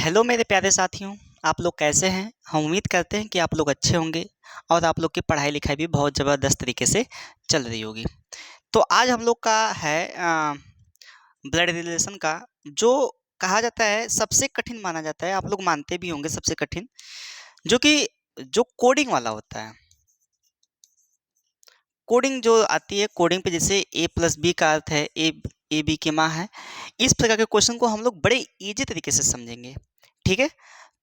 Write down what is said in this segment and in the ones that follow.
Hello मेरे प्यारे साथियों, आप लोग कैसे हैं? हम उम्मीद करते हैं कि आप लोग अच्छे होंगे और आप लोग की पढ़ाई लिखाई भी बहुत ज़बरदस्त तरीके से चल रही होगी। तो आज हम लोग का है ब्लड रिलेशन का, जो कहा जाता है सबसे कठिन माना जाता है, आप लोग मानते भी होंगे सबसे कठिन, जो कोडिंग वाला होता है। कोडिंग जो आती है, कोडिंग पे जैसे ए प्लस बी का अर्थ है ए बी की माँ है। इस प्रकार के क्वेश्चन को हम लोग बड़े ईजी तरीके से समझेंगे। ठीक है,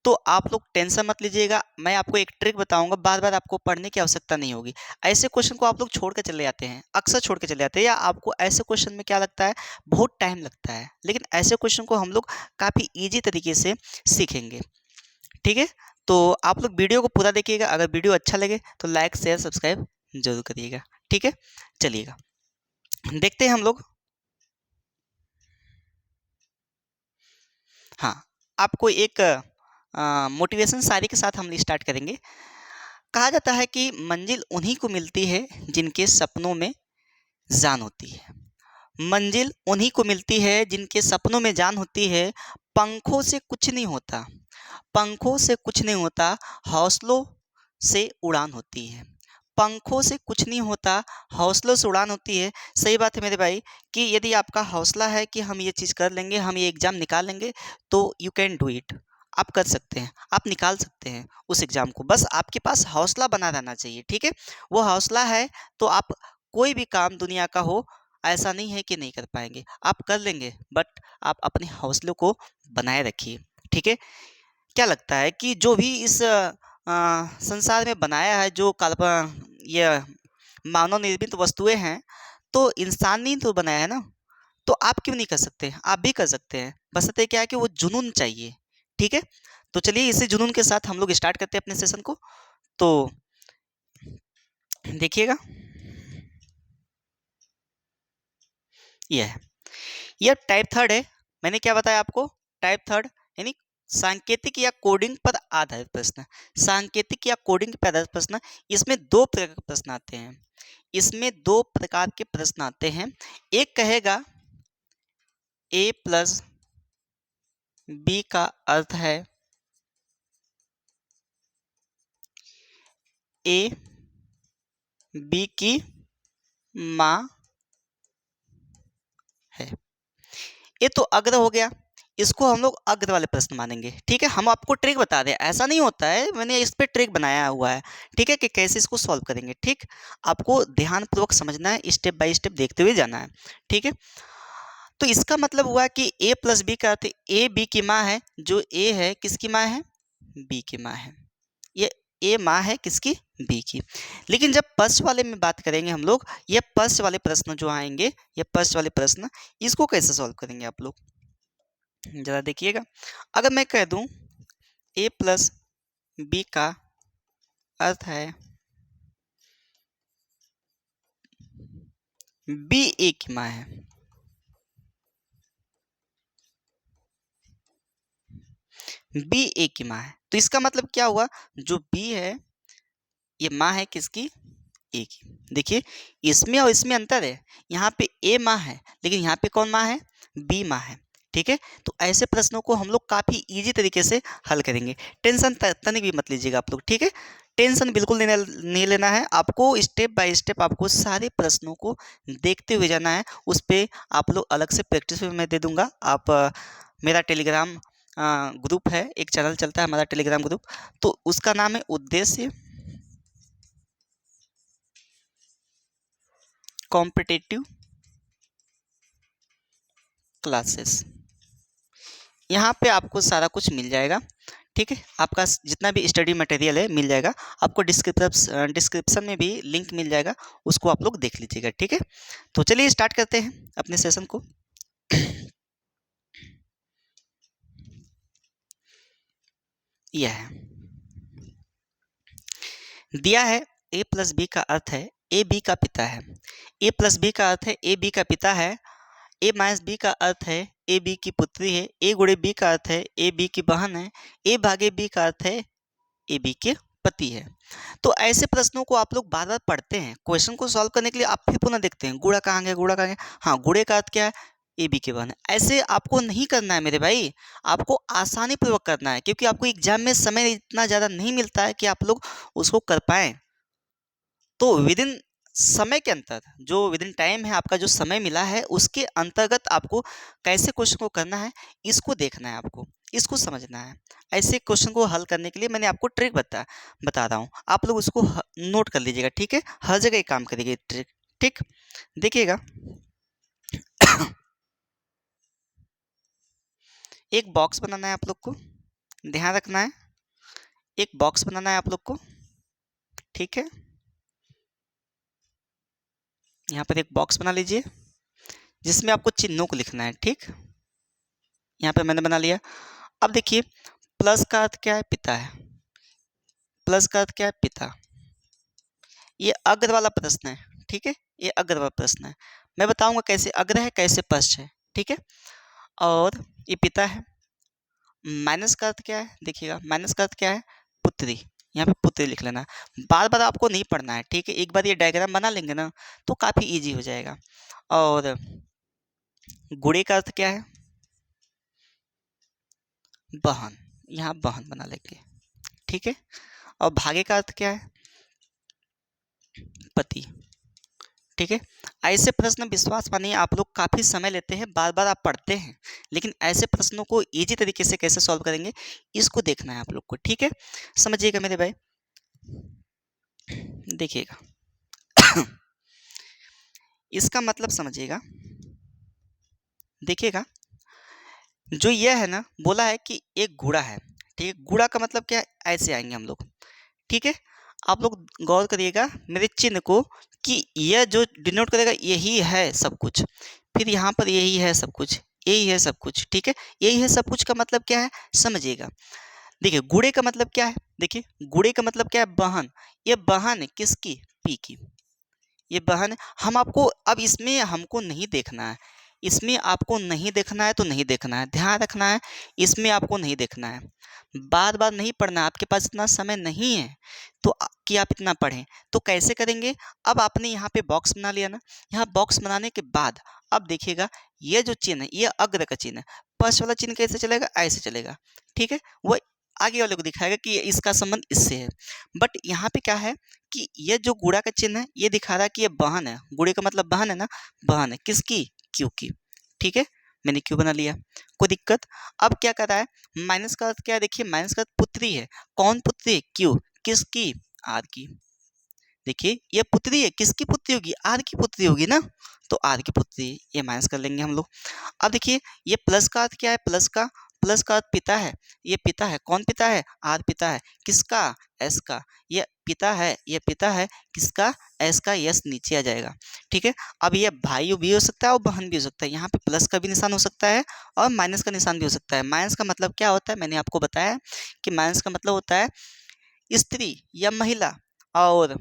तो आप लोग टेंशन मत लीजिएगा। मैं आपको एक ट्रिक बताऊंगा, बार बार आपको पढ़ने की आवश्यकता नहीं होगी। ऐसे क्वेश्चन को आप लोग छोड़ के चले जाते हैं, अक्सर छोड़ के चले जाते हैं, या आपको ऐसे क्वेश्चन में क्या लगता है, बहुत टाइम लगता है। लेकिन ऐसे क्वेश्चन को हम लोग काफ़ी ईजी तरीके से सीखेंगे। ठीक है, तो आप लोग वीडियो को पूरा देखिएगा। अगर वीडियो अच्छा लगे तो लाइक शेयर सब्सक्राइब जरूर करिएगा। ठीक है, चलिएगा देखते हैं हम लोग। हाँ, आपको एक मोटिवेशन शायरी के साथ हम स्टार्ट करेंगे। कहा जाता है कि मंजिल उन्हीं को मिलती है जिनके सपनों में जान होती है। मंजिल उन्हीं को मिलती है जिनके सपनों में जान होती है। पंखों से कुछ नहीं होता, पंखों से कुछ नहीं होता, हौसलों से उड़ान होती है। पंखों से कुछ नहीं होता, हौसलों से उड़ान होती है। सही बात है मेरे भाई, कि यदि आपका हौसला है कि हम ये चीज़ कर लेंगे, हम ये एग्ज़ाम निकाल लेंगे, तो यू कैन डू इट। आप कर सकते हैं, आप निकाल सकते हैं उस एग्ज़ाम को। बस आपके पास हौसला बना रहना चाहिए। ठीक है, वो हौसला है तो आप कोई भी काम दुनिया का हो, ऐसा नहीं है कि नहीं कर पाएंगे, आप कर लेंगे। बट आप अपने हौसलों को बनाए रखिए। ठीक है, क्या लगता है कि जो भी इस संसार में बनाया है, जो ये मानव निर्मित वस्तुएं हैं, तो इंसान ने तो बनाया है ना। तो आप क्यों नहीं कर सकते? आप भी कर सकते हैं। बशर्ते क्या है कि वो जुनून चाहिए। ठीक है, तो चलिए इसी जुनून के साथ हम लोग स्टार्ट करते हैं अपने सेशन को। तो देखिएगा, ये है, यह टाइप थर्ड है। मैंने क्या बताया आपको? टाइप थर्ड यानी सांकेतिक या कोडिंग पर आधारित प्रश्न। सांकेतिक या कोडिंग पर आधारित प्रश्न। इसमें दो प्रकार के प्रश्न आते हैं। इसमें दो प्रकार के प्रश्न आते हैं। एक कहेगा ए प्लस बी का अर्थ है ए बी की माँ है। ये तो अग्र हो गया, इसको हम लोग अग्र वाले प्रश्न मानेंगे। ठीक है, हम आपको ट्रिक बता दें, ऐसा नहीं होता है, मैंने इस पे ट्रिक बनाया हुआ है। ठीक है, कि कैसे इसको सॉल्व करेंगे। ठीक, आपको ध्यानपूर्वक समझना है, स्टेप बाय स्टेप देखते हुए जाना है। ठीक है, तो इसका मतलब हुआ कि ए प्लस बी का अर्थ ए बी की माँ है। जो ए है किसकी माँ है? बी की माँ है। ये ए माँ है किसकी? बी की। लेकिन जब पक्ष वाले में बात करेंगे हम लोग, ये पक्ष वाले प्रश्न जो आएंगे, ये पक्ष वाले प्रश्न, इसको कैसे सॉल्व करेंगे आप लोग जरा देखिएगा। अगर मैं कह दूं ए प्लस बी का अर्थ है बी ए की माँ है, बी ए की माँ है, तो इसका मतलब क्या हुआ? जो बी है ये माँ है किसकी? ए की। देखिए, इसमें और इसमें अंतर है। यहाँ पे ए माँ है, लेकिन यहाँ पे कौन माँ है? बी माँ है। ठीक है, तो ऐसे प्रश्नों को हम लोग काफ़ी इजी तरीके से हल करेंगे। टेंशन तनिक भी मत लीजिएगा आप लोग। ठीक है, टेंशन बिल्कुल नहीं लेना है आपको। स्टेप बाय स्टेप आपको सारे प्रश्नों को देखते हुए जाना है। उस पर आप लोग अलग से प्रैक्टिस भी मैं दे दूंगा। आप मेरा टेलीग्राम ग्रुप है, एक चैनल चलता है हमारा टेलीग्राम ग्रुप, तो उसका नाम है उद्देश्य कॉम्पिटिटिव क्लासेस। यहाँ पे आपको सारा कुछ मिल जाएगा। ठीक है, आपका जितना भी स्टडी मटेरियल है मिल जाएगा आपको। डिस्क्रिप्शन में भी लिंक मिल जाएगा, उसको आप लोग देख लीजिएगा। ठीक है, तो चलिए स्टार्ट करते हैं अपने सेशन को। यह है, दिया है ए प्लस बी का अर्थ है ए बी का पिता है। ए प्लस बी का अर्थ है ए बी का पिता है। ए माइनस बी का अर्थ है ए बी की पुत्री है। ए गुणे बी का अर्थ है ए बी की बहन है। ए भागे बी का अर्थ है ए बी के पति है। तो ऐसे प्रश्नों को आप लोग बार बार पढ़ते हैं, क्वेश्चन को सॉल्व करने के लिए आप फिर पुनः देखते हैं, गुणा कहाँ गया, गुणा कहाँ गया। हाँ, गुणे का अर्थ क्या है? ए बी की बहन है। ऐसे आपको नहीं करना है मेरे भाई, आपको आसानी पूर्वक करना है, क्योंकि आपको एग्जाम में समय इतना ज़्यादा नहीं मिलता है कि आप लोग उसको कर पाएँ। तो विदिन समय के अंतर, जो विदिन टाइम है, आपका जो समय मिला है उसके अंतर्गत आपको कैसे क्वेश्चन को करना है, इसको देखना है, आपको इसको समझना है। ऐसे क्वेश्चन को हल करने के लिए मैंने आपको ट्रिक बता रहा हूँ, आप लोग उसको नोट कर लीजिएगा, ठीक है। हर जगह ये काम करेगी ये ट्रिक, ठीक। देखिएगा, एक बॉक्स बनाना है आप लोग को, ध्यान रखना है, एक बॉक्स बनाना है आप लोग को, ठीक है। यहाँ पर एक बॉक्स बना लीजिए जिसमें आपको चिन्हों को लिखना है, ठीक। यहाँ पे मैंने बना लिया। अब देखिए, प्लस का अर्थ क्या है, पिता है। प्लस का अर्थ क्या है, पिता। ये अग्र वाला प्रश्न है, ठीक है, ये अग्र वाला प्रश्न है। मैं बताऊंगा कैसे अग्र है कैसे पश्च है, ठीक है। और ये पिता है। माइनस का अर्थ क्या है, देखिएगा, माइनस का अर्थ क्या है, पुत्री। यहाँ पे पुत्री लिख लेना, बार बार आपको नहीं पढ़ना है, ठीक है। एक बार ये डायग्राम बना लेंगे ना तो काफ़ी इजी हो जाएगा। और गुणे का अर्थ क्या है, बहन, यहाँ बहन बना लेंगे, ठीक है। और भागे का अर्थ क्या है, पति, ठीक है। ऐसे प्रश्न विश्वास मानिए आप लोग काफ़ी समय लेते हैं, बार बार आप पढ़ते हैं, लेकिन ऐसे प्रश्नों को इजी तरीके से कैसे सॉल्व करेंगे इसको देखना है आप लोग को, ठीक है। समझिएगा मेरे भाई, देखिएगा, इसका मतलब समझिएगा, देखिएगा, जो यह है ना, बोला है कि एक घोड़ा है, ठीक है। घोड़ा का मतलब क्या है, ऐसे आएंगे हम लोग, ठीक है। आप लोग गौर करिएगा मेरे चिन्ह को, कि यह जो डिनोट करेगा यही है सब कुछ, फिर यहाँ पर यही है सब कुछ, यही है सब कुछ, ठीक है। यही है सब कुछ का मतलब क्या है, समझिएगा। देखिए, गुड़े का मतलब क्या है, देखिए, गुड़े का मतलब क्या है, बहन। ये बहन है किसकी, पी की, ये बहन है। हम आपको अब इसमें हमको नहीं देखना है, इसमें आपको नहीं देखना है तो नहीं देखना है, ध्यान रखना है, इसमें आपको नहीं देखना है, बार बार नहीं पढ़ना है, आपके पास इतना समय नहीं है तो कि आप इतना पढ़ें। तो कैसे करेंगे, अब आपने यहाँ पे बॉक्स बना लिया ना, यहाँ बॉक्स बनाने के बाद अब देखिएगा, ये जो चिन्ह है ये अग्र का चिन्ह है, पश्च वाला चिन्ह कैसे चलेगा, ऐसे चलेगा, ठीक है। वो आगे वाले को दिखाएगा कि इसका संबंध इससे है। बट यहाँ पे क्या है कि ये जो गुणा का चिन्ह है ये दिखा रहा है कि ये बहन है, गुणे का मतलब बहन है ना, बहन है किसकी, क्यू की, ठीक है। मैंने क्यू बना लिया, कोई दिक्कत। अब क्या कर रहा है, माइनस का अर्थ क्या है, देखिए, माइनस का अर्थ पुत्री है, कौन पुत्री है, क्यू, किसकी, आर की। देखिए, ये पुत्री है, किसकी पुत्री होगी, आर की पुत्री होगी ना, तो आर की पुत्री, ये माइनस कर लेंगे हम लोग। अब देखिए, ये प्लस का अर्थ क्या है, प्लस का अर्थ पिता है, ये पिता है, कौन पिता है, आर पिता है, किसका, एस का, ये पिता है, ये पिता है किसका, एस का, यस नीचे आ जाएगा, ठीक है। अब ये भाई भी हो सकता है और बहन भी हो सकता है, यहाँ पे प्लस का भी निशान हो सकता है और माइनस का निशान भी हो सकता है। माइनस का मतलब क्या होता है, मैंने आपको बताया कि माइनस का मतलब होता है स्त्री या महिला, और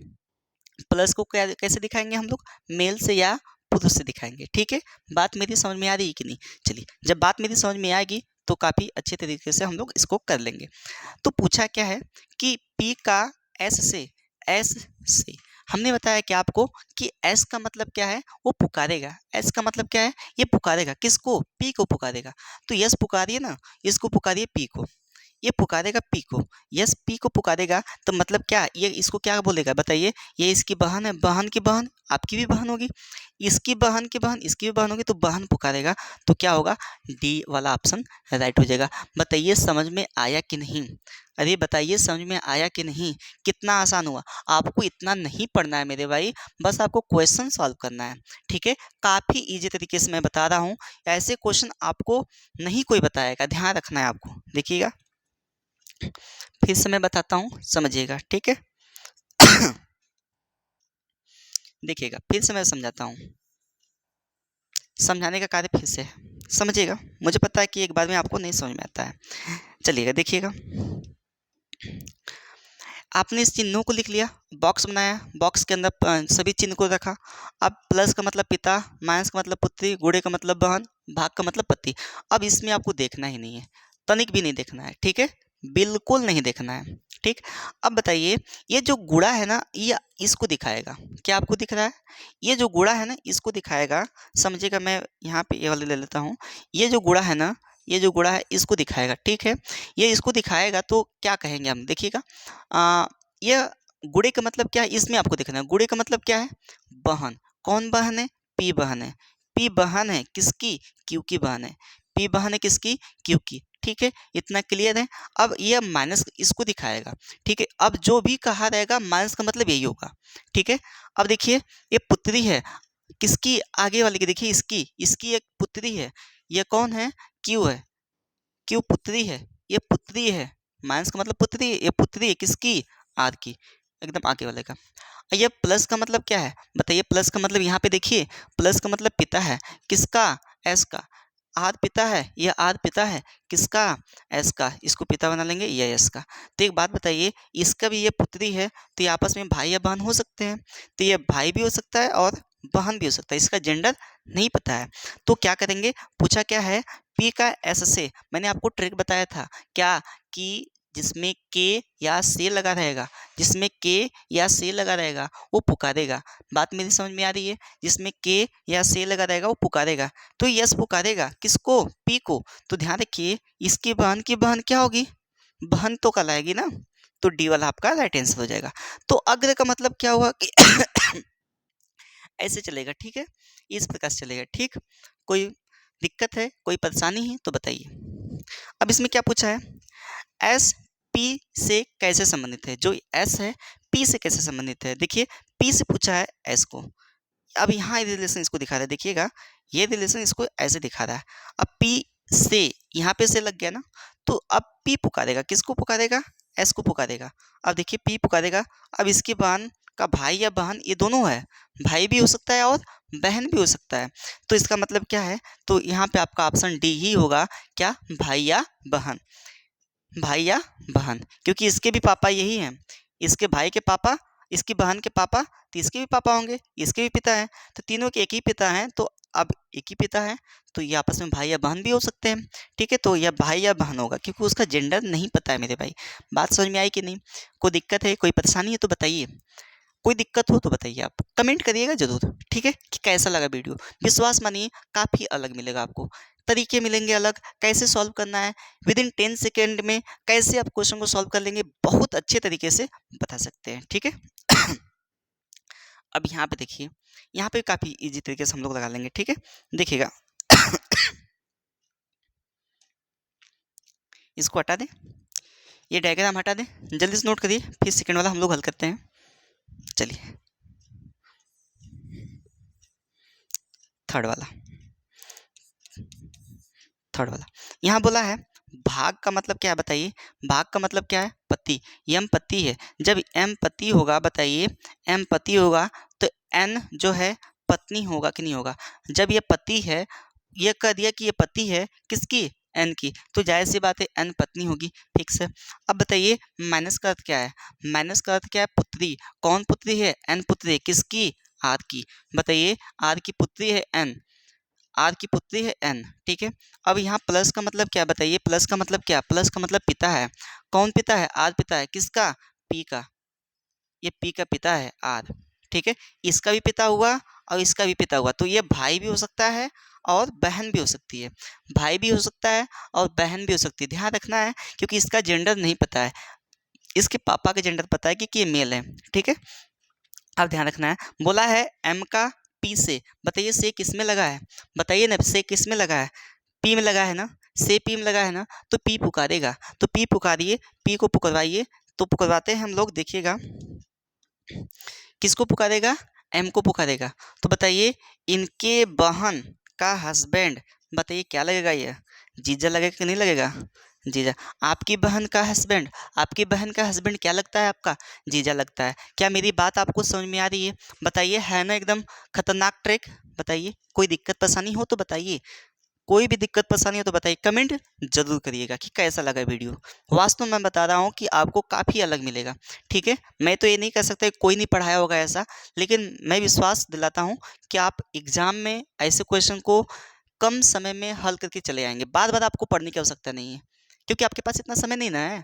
प्लस को कैसे दिखाएंगे हम लोग, मेल से या पुरुष से दिखाएंगे, ठीक है। बात मेरी समझ में आ रही है कि नहीं, चलिए, जब बात मेरी समझ में आएगी तो काफ़ी अच्छे तरीके से हम लोग इसको कर लेंगे। तो पूछा क्या है कि पी का एस से हमने बताया कि आपको कि एस का मतलब क्या है, वो पुकारेगा, एस का मतलब क्या है, ये पुकारेगा, किसको, पी को पुकारेगा। तो यस पुकारिए ना, इसको पुकारिए पी को, ये पुकारेगा पी को, यस पी को पुकारेगा, तो मतलब क्या, ये इसको क्या बोलेगा बताइए, ये इसकी बहन है, बहन की बहन आपकी भी बहन होगी, इसकी बहन की बहन इसकी भी बहन होगी, तो बहन पुकारेगा, तो क्या होगा, डी वाला ऑप्शन राइट हो जाएगा। बताइए समझ में आया कि नहीं, अरे बताइए समझ में आया कि नहीं, कितना आसान हुआ। आपको इतना नहीं पढ़ना है मेरे भाई, बस आपको क्वेश्चन सॉल्व करना है, ठीक है। काफ़ी इजी तरीके से मैं बता रहा हूँ, ऐसे क्वेश्चन आपको नहीं कोई बताएगा, ध्यान रखना है आपको। देखिएगा, फिर से मैं बताता हूँ, समझिएगा, ठीक है। देखिएगा, फिर से मैं समझाता हूँ, समझाने का कार्य फिर से है, समझिएगा। मुझे पता है कि एक बार में आपको नहीं समझ में आता है, चलिएगा, देखिएगा, आपने इस चिन्हों को लिख लिया, बॉक्स बनाया, बॉक्स के अंदर सभी चिन्ह को रखा। अब प्लस का मतलब पिता, माइनस का मतलब पुत्री, गुणे का मतलब बहन, भाग का मतलब पति। अब इसमें आपको देखना ही नहीं है, तनिक भी नहीं देखना है, ठीक है। बिल्कुल नहीं देखना है। ठीक, अब बताइए, ये जो गुणा है ना, ये इसको दिखाएगा। क्या आपको दिख रहा है? ये जो गुणा है ना, इसको दिखाएगा। समझिएगा, मैं यहाँ पे ये वाले ले लेता हूँ। ये जो गुणा है ना, ये जो गुणा है इसको दिखाएगा। ठीक है, ये इसको दिखाएगा तो क्या कहेंगे हम, देखिएगा। ये गुणे का मतलब क्या है, इसमें आपको देखना है। गुणे का मतलब क्या है? बहन। कौन बहन है? पी बहन है। पी बहन है किसकी? क्यू की बहन है। पी बहन है किसकी? क्यू की। ठीक है, इतना क्लियर है। अब ये माइनस इसको दिखाएगा। ठीक है, अब जो भी कहा रहेगा माइनस का मतलब यही होगा। ठीक है, अब देखिए, ये पुत्री है किसकी? आगे वाले की। देखिए, इसकी इसकी एक पुत्री है। ये कौन है? क्यू है। क्यों पुत्री है? ये पुत्री है। माइनस का मतलब पुत्री है। ये पुत्री है किसकी? आर की। एकदम आगे वाले का। ये प्लस का मतलब क्या है? बताइए, प्लस का मतलब यहाँ पे देखिए, प्लस का मतलब पिता है। किसका? एस का। आर पिता है, ये आर पिता है किसका? एस का। इसको पिता बना लेंगे, ये एस का। तो एक बात बताइए, इसका भी ये पुत्री है, तो ये आपस में भाई या बहन हो सकते हैं। तो ये भाई भी हो सकता है और बहन भी हो सकता है। इसका जेंडर नहीं पता है, तो क्या करेंगे? पूछा क्या है? पी का एस से। मैंने आपको ट्रिक बताया था क्या, कि जिसमें के या से लगा रहेगा, जिसमें के या से लगा रहेगा वो पुकारेगा। बात मेरी समझ में आ रही है? जिसमें के या से लगा रहेगा वो पुकारेगा। तो यस पुकारेगा किसको? पी को। तो ध्यान रखिए, इसकी बहन की बहन क्या होगी? बहन तो कहलाएगी ना। तो डी वाला आपका राइट आंसर हो जाएगा। तो अग्र का मतलब क्या हुआ कि ऐसे चलेगा। ठीक है, इस प्रकार से चलेगा। ठीक, कोई दिक्कत है, कोई परेशानी है तो बताइए। अब इसमें क्या पूछा है? एस पी से कैसे संबंधित है? जो एस है पी से कैसे संबंधित है? देखिए, पी से पूछा है एस को। अब यहाँ रिलेशन इसको दिखा रहा है, देखिएगा, ये रिलेशन इसको ऐसे दिखा रहा है। अब पी से, यहाँ पे से लग गया ना, तो अब पी पुकारेगा किसको? पुकारेगा एस को पुकारेगा। अब देखिए, पी पुकारेगा। अब इसकी बहन का भाई या बहन ये दोनों है। भाई भी हो सकता है और बहन भी हो सकता है। तो इसका मतलब क्या है? तो यहाँ पे आपका ऑप्शन डी ही होगा। क्या? भाई या बहन। भाई या बहन, क्योंकि इसके भी पापा यही हैं। इसके भाई के पापा, इसकी बहन के पापा, तो इसके भी पापा होंगे, इसके भी पिता हैं। तो तीनों के एक ही पिता हैं, तो अब एक ही पिता है, तो ये आपस में भाई या बहन भी हो सकते हैं। ठीक है, तो यह भाई या बहन होगा, क्योंकि उसका जेंडर नहीं पता है मेरे भाई। बात समझ में आई कि नहीं? कोई दिक्कत है, कोई परेशानी है तो बताइए। कोई दिक्कत हो तो बताइए, आप कमेंट करिएगा ज़रूर। ठीक है, कि कैसा लगा वीडियो। विश्वास मानिए, काफ़ी अलग मिलेगा आपको। तरीके मिलेंगे अलग, कैसे सॉल्व करना है, विद इन 10 सेकेंड में कैसे आप क्वेश्चन को सॉल्व कर लेंगे, बहुत अच्छे तरीके से बता सकते हैं। ठीक है। अब यहाँ पे देखिए, यहाँ पे काफ़ी इजी तरीके से हम लोग लगा लेंगे। ठीक है, देखिएगा। इसको हटा दें, ये डायग्राम हटा दें, जल्दी से नोट करिए, फिर सेकेंड वाला हम लोग हल करते हैं। चलिए, थर्ड वाला, थर्ड वाला यहाँ बोला है, भाग का मतलब क्या है बताइए? भाग का मतलब क्या है? पति। यम पति है। जब एम पति होगा, बताइए, एम पति होगा तो एन जो है पत्नी होगा कि नहीं होगा? जब ये पति है, ये कह दिया कि ये पति है किसकी? एन की, तो जाहिर सी बात है एन पत्नी होगी। फिक्स है। अब बताइए, माइनस का अर्थ क्या है? माइनस का अर्थ क्या है? पुत्री। कौन पुत्री है? एन पुत्री है किसकी? आर की। बताइए, आर की पुत्री है एन, आर की पुत्री है एन। ठीक है, अब यहाँ प्लस का मतलब क्या? बताइए, प्लस का मतलब क्या? प्लस का मतलब पिता है। कौन पिता है? आर पिता है किसका? पी का। ये पी का पिता है आर। ठीक है, इसका भी पिता हुआ और इसका भी पिता हुआ, तो ये भाई भी हो सकता है और बहन भी हो सकती है। भाई भी हो सकता है और बहन भी हो सकती है। ध्यान रखना है, क्योंकि इसका जेंडर नहीं पता है, इसके पापा का जेंडर पता है कि ये मेल है। ठीक है, अब ध्यान रखना है, बोला है एम का पी से। बताइए, से किस में लगा है? बताइए ना, से किस में लगा है? पी में लगा है ना, से पी में लगा है ना, तो पी पुकारेगा। तो पी पुकारिए, पी को पुकारवाइए। तो पुकारवाते हैं हम लोग, देखिएगा, किसको पुकारेगा? एम को पुकारेगा। तो बताइए, इनके बहन का हस्बैंड, बताइए क्या लगेगा? ये जीजा लगेगा कि नहीं लगेगा? जीजा। आपकी बहन का हस्बैंड, आपकी बहन का हस्बैंड क्या लगता है आपका? जीजा लगता है। क्या मेरी बात आपको समझ में आ रही है? बताइए, है ना एकदम खतरनाक ट्रिक? बताइए, कोई दिक्कत परेशानी हो तो बताइए, कोई भी दिक्कत परेशानी हो तो बताइए, कमेंट जरूर करिएगा कि कैसा लगा वीडियो। वास्तव में मैं बता रहा हूँ कि आपको काफ़ी अलग मिलेगा। ठीक है, मैं तो ये नहीं कह सकता कि कोई नहीं पढ़ाया होगा ऐसा, लेकिन मैं विश्वास दिलाता हूँ कि आप एग्जाम में ऐसे क्वेश्चन को कम समय में हल करके चले आएंगे। बार बार आपको पढ़ने की आवश्यकता नहीं है। क्योंकि आपके पास इतना समय नहीं ना है।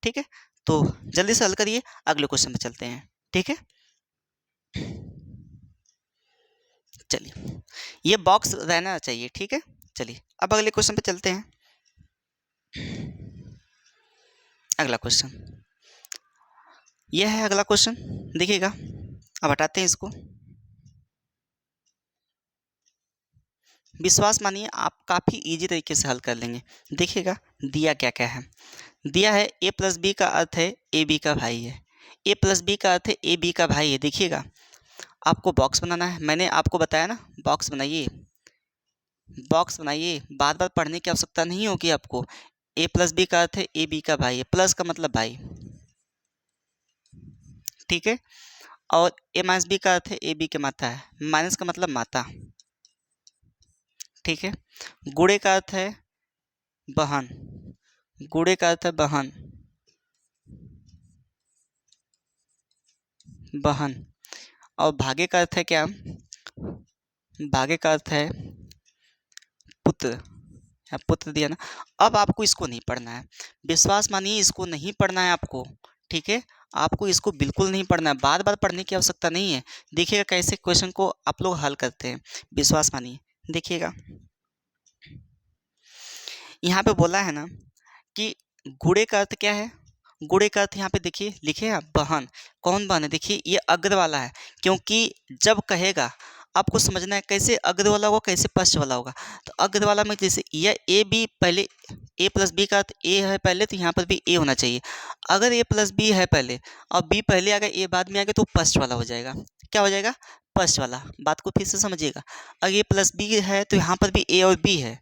ठीक है, तो जल्दी से हल करिए, अगले क्वेश्चन पे चलते हैं। ठीक है, चलिए ये बॉक्स रहना चाहिए। ठीक है, चलिए अब अगले क्वेश्चन पे चलते हैं। अगला क्वेश्चन यह है। अगला क्वेश्चन देखिएगा, अब हटाते हैं इसको। विश्वास मानिए आप काफ़ी इजी तरीके से हल कर लेंगे। देखिएगा दिया क्या क्या है। दिया है ए प्लस बी का अर्थ है ए बी का भाई है। ए प्लस बी का अर्थ है ए बी का भाई है। देखिएगा आपको बॉक्स बनाना है, मैंने आपको बताया ना, बॉक्स बनाइए, बॉक्स बनाइए, बार बार पढ़ने की आवश्यकता नहीं होगी आपको। ए प्लस बी का अर्थ है ए बी का भाई है, प्लस का मतलब भाई। ठीक है, और ए माइनस बी का अर्थ है ए बी के माता है, माइनस का मतलब माता। ठीक है, गुणे का अर्थ है बहन, गुणे का अर्थ है बहन, बहन। और भागे का अर्थ है क्या, भागे का अर्थ है पुत्र, या पुत्र दिया ना। अब आपको इसको नहीं पढ़ना है, विश्वास मानिए इसको नहीं पढ़ना है आपको। ठीक है, आपको इसको बिल्कुल नहीं पढ़ना है, बार बार पढ़ने की आवश्यकता नहीं है। देखिएगा कैसे क्वेश्चन को आप लोग हल करते हैं, विश्वास मानिए। देखिएगा यहाँ पे बोला है ना कि गुणे का अर्थ क्या है, गुणे का अर्थ यहाँ पे देखिए लिखे हैं आप, बहन। कौन बहन है, देखिए ये अग्र वाला है, क्योंकि जब कहेगा आपको समझना है कैसे अग्र वाला होगा कैसे पश्च वाला होगा। तो अग्र वाला में जैसे यह ए बी पहले, ए प्लस बी का अर्थ ए है पहले, तो यहाँ पर भी ए होना चाहिए। अगर ए प्लस बी है पहले और बी पहले आ गया ए बाद में आ गया तो पश्च वाला हो जाएगा। क्या हो जाएगा, पश्च वाला। बात को फिर से समझिएगा, अगर ए प्लस बी है तो यहाँ पर भी ए और बी है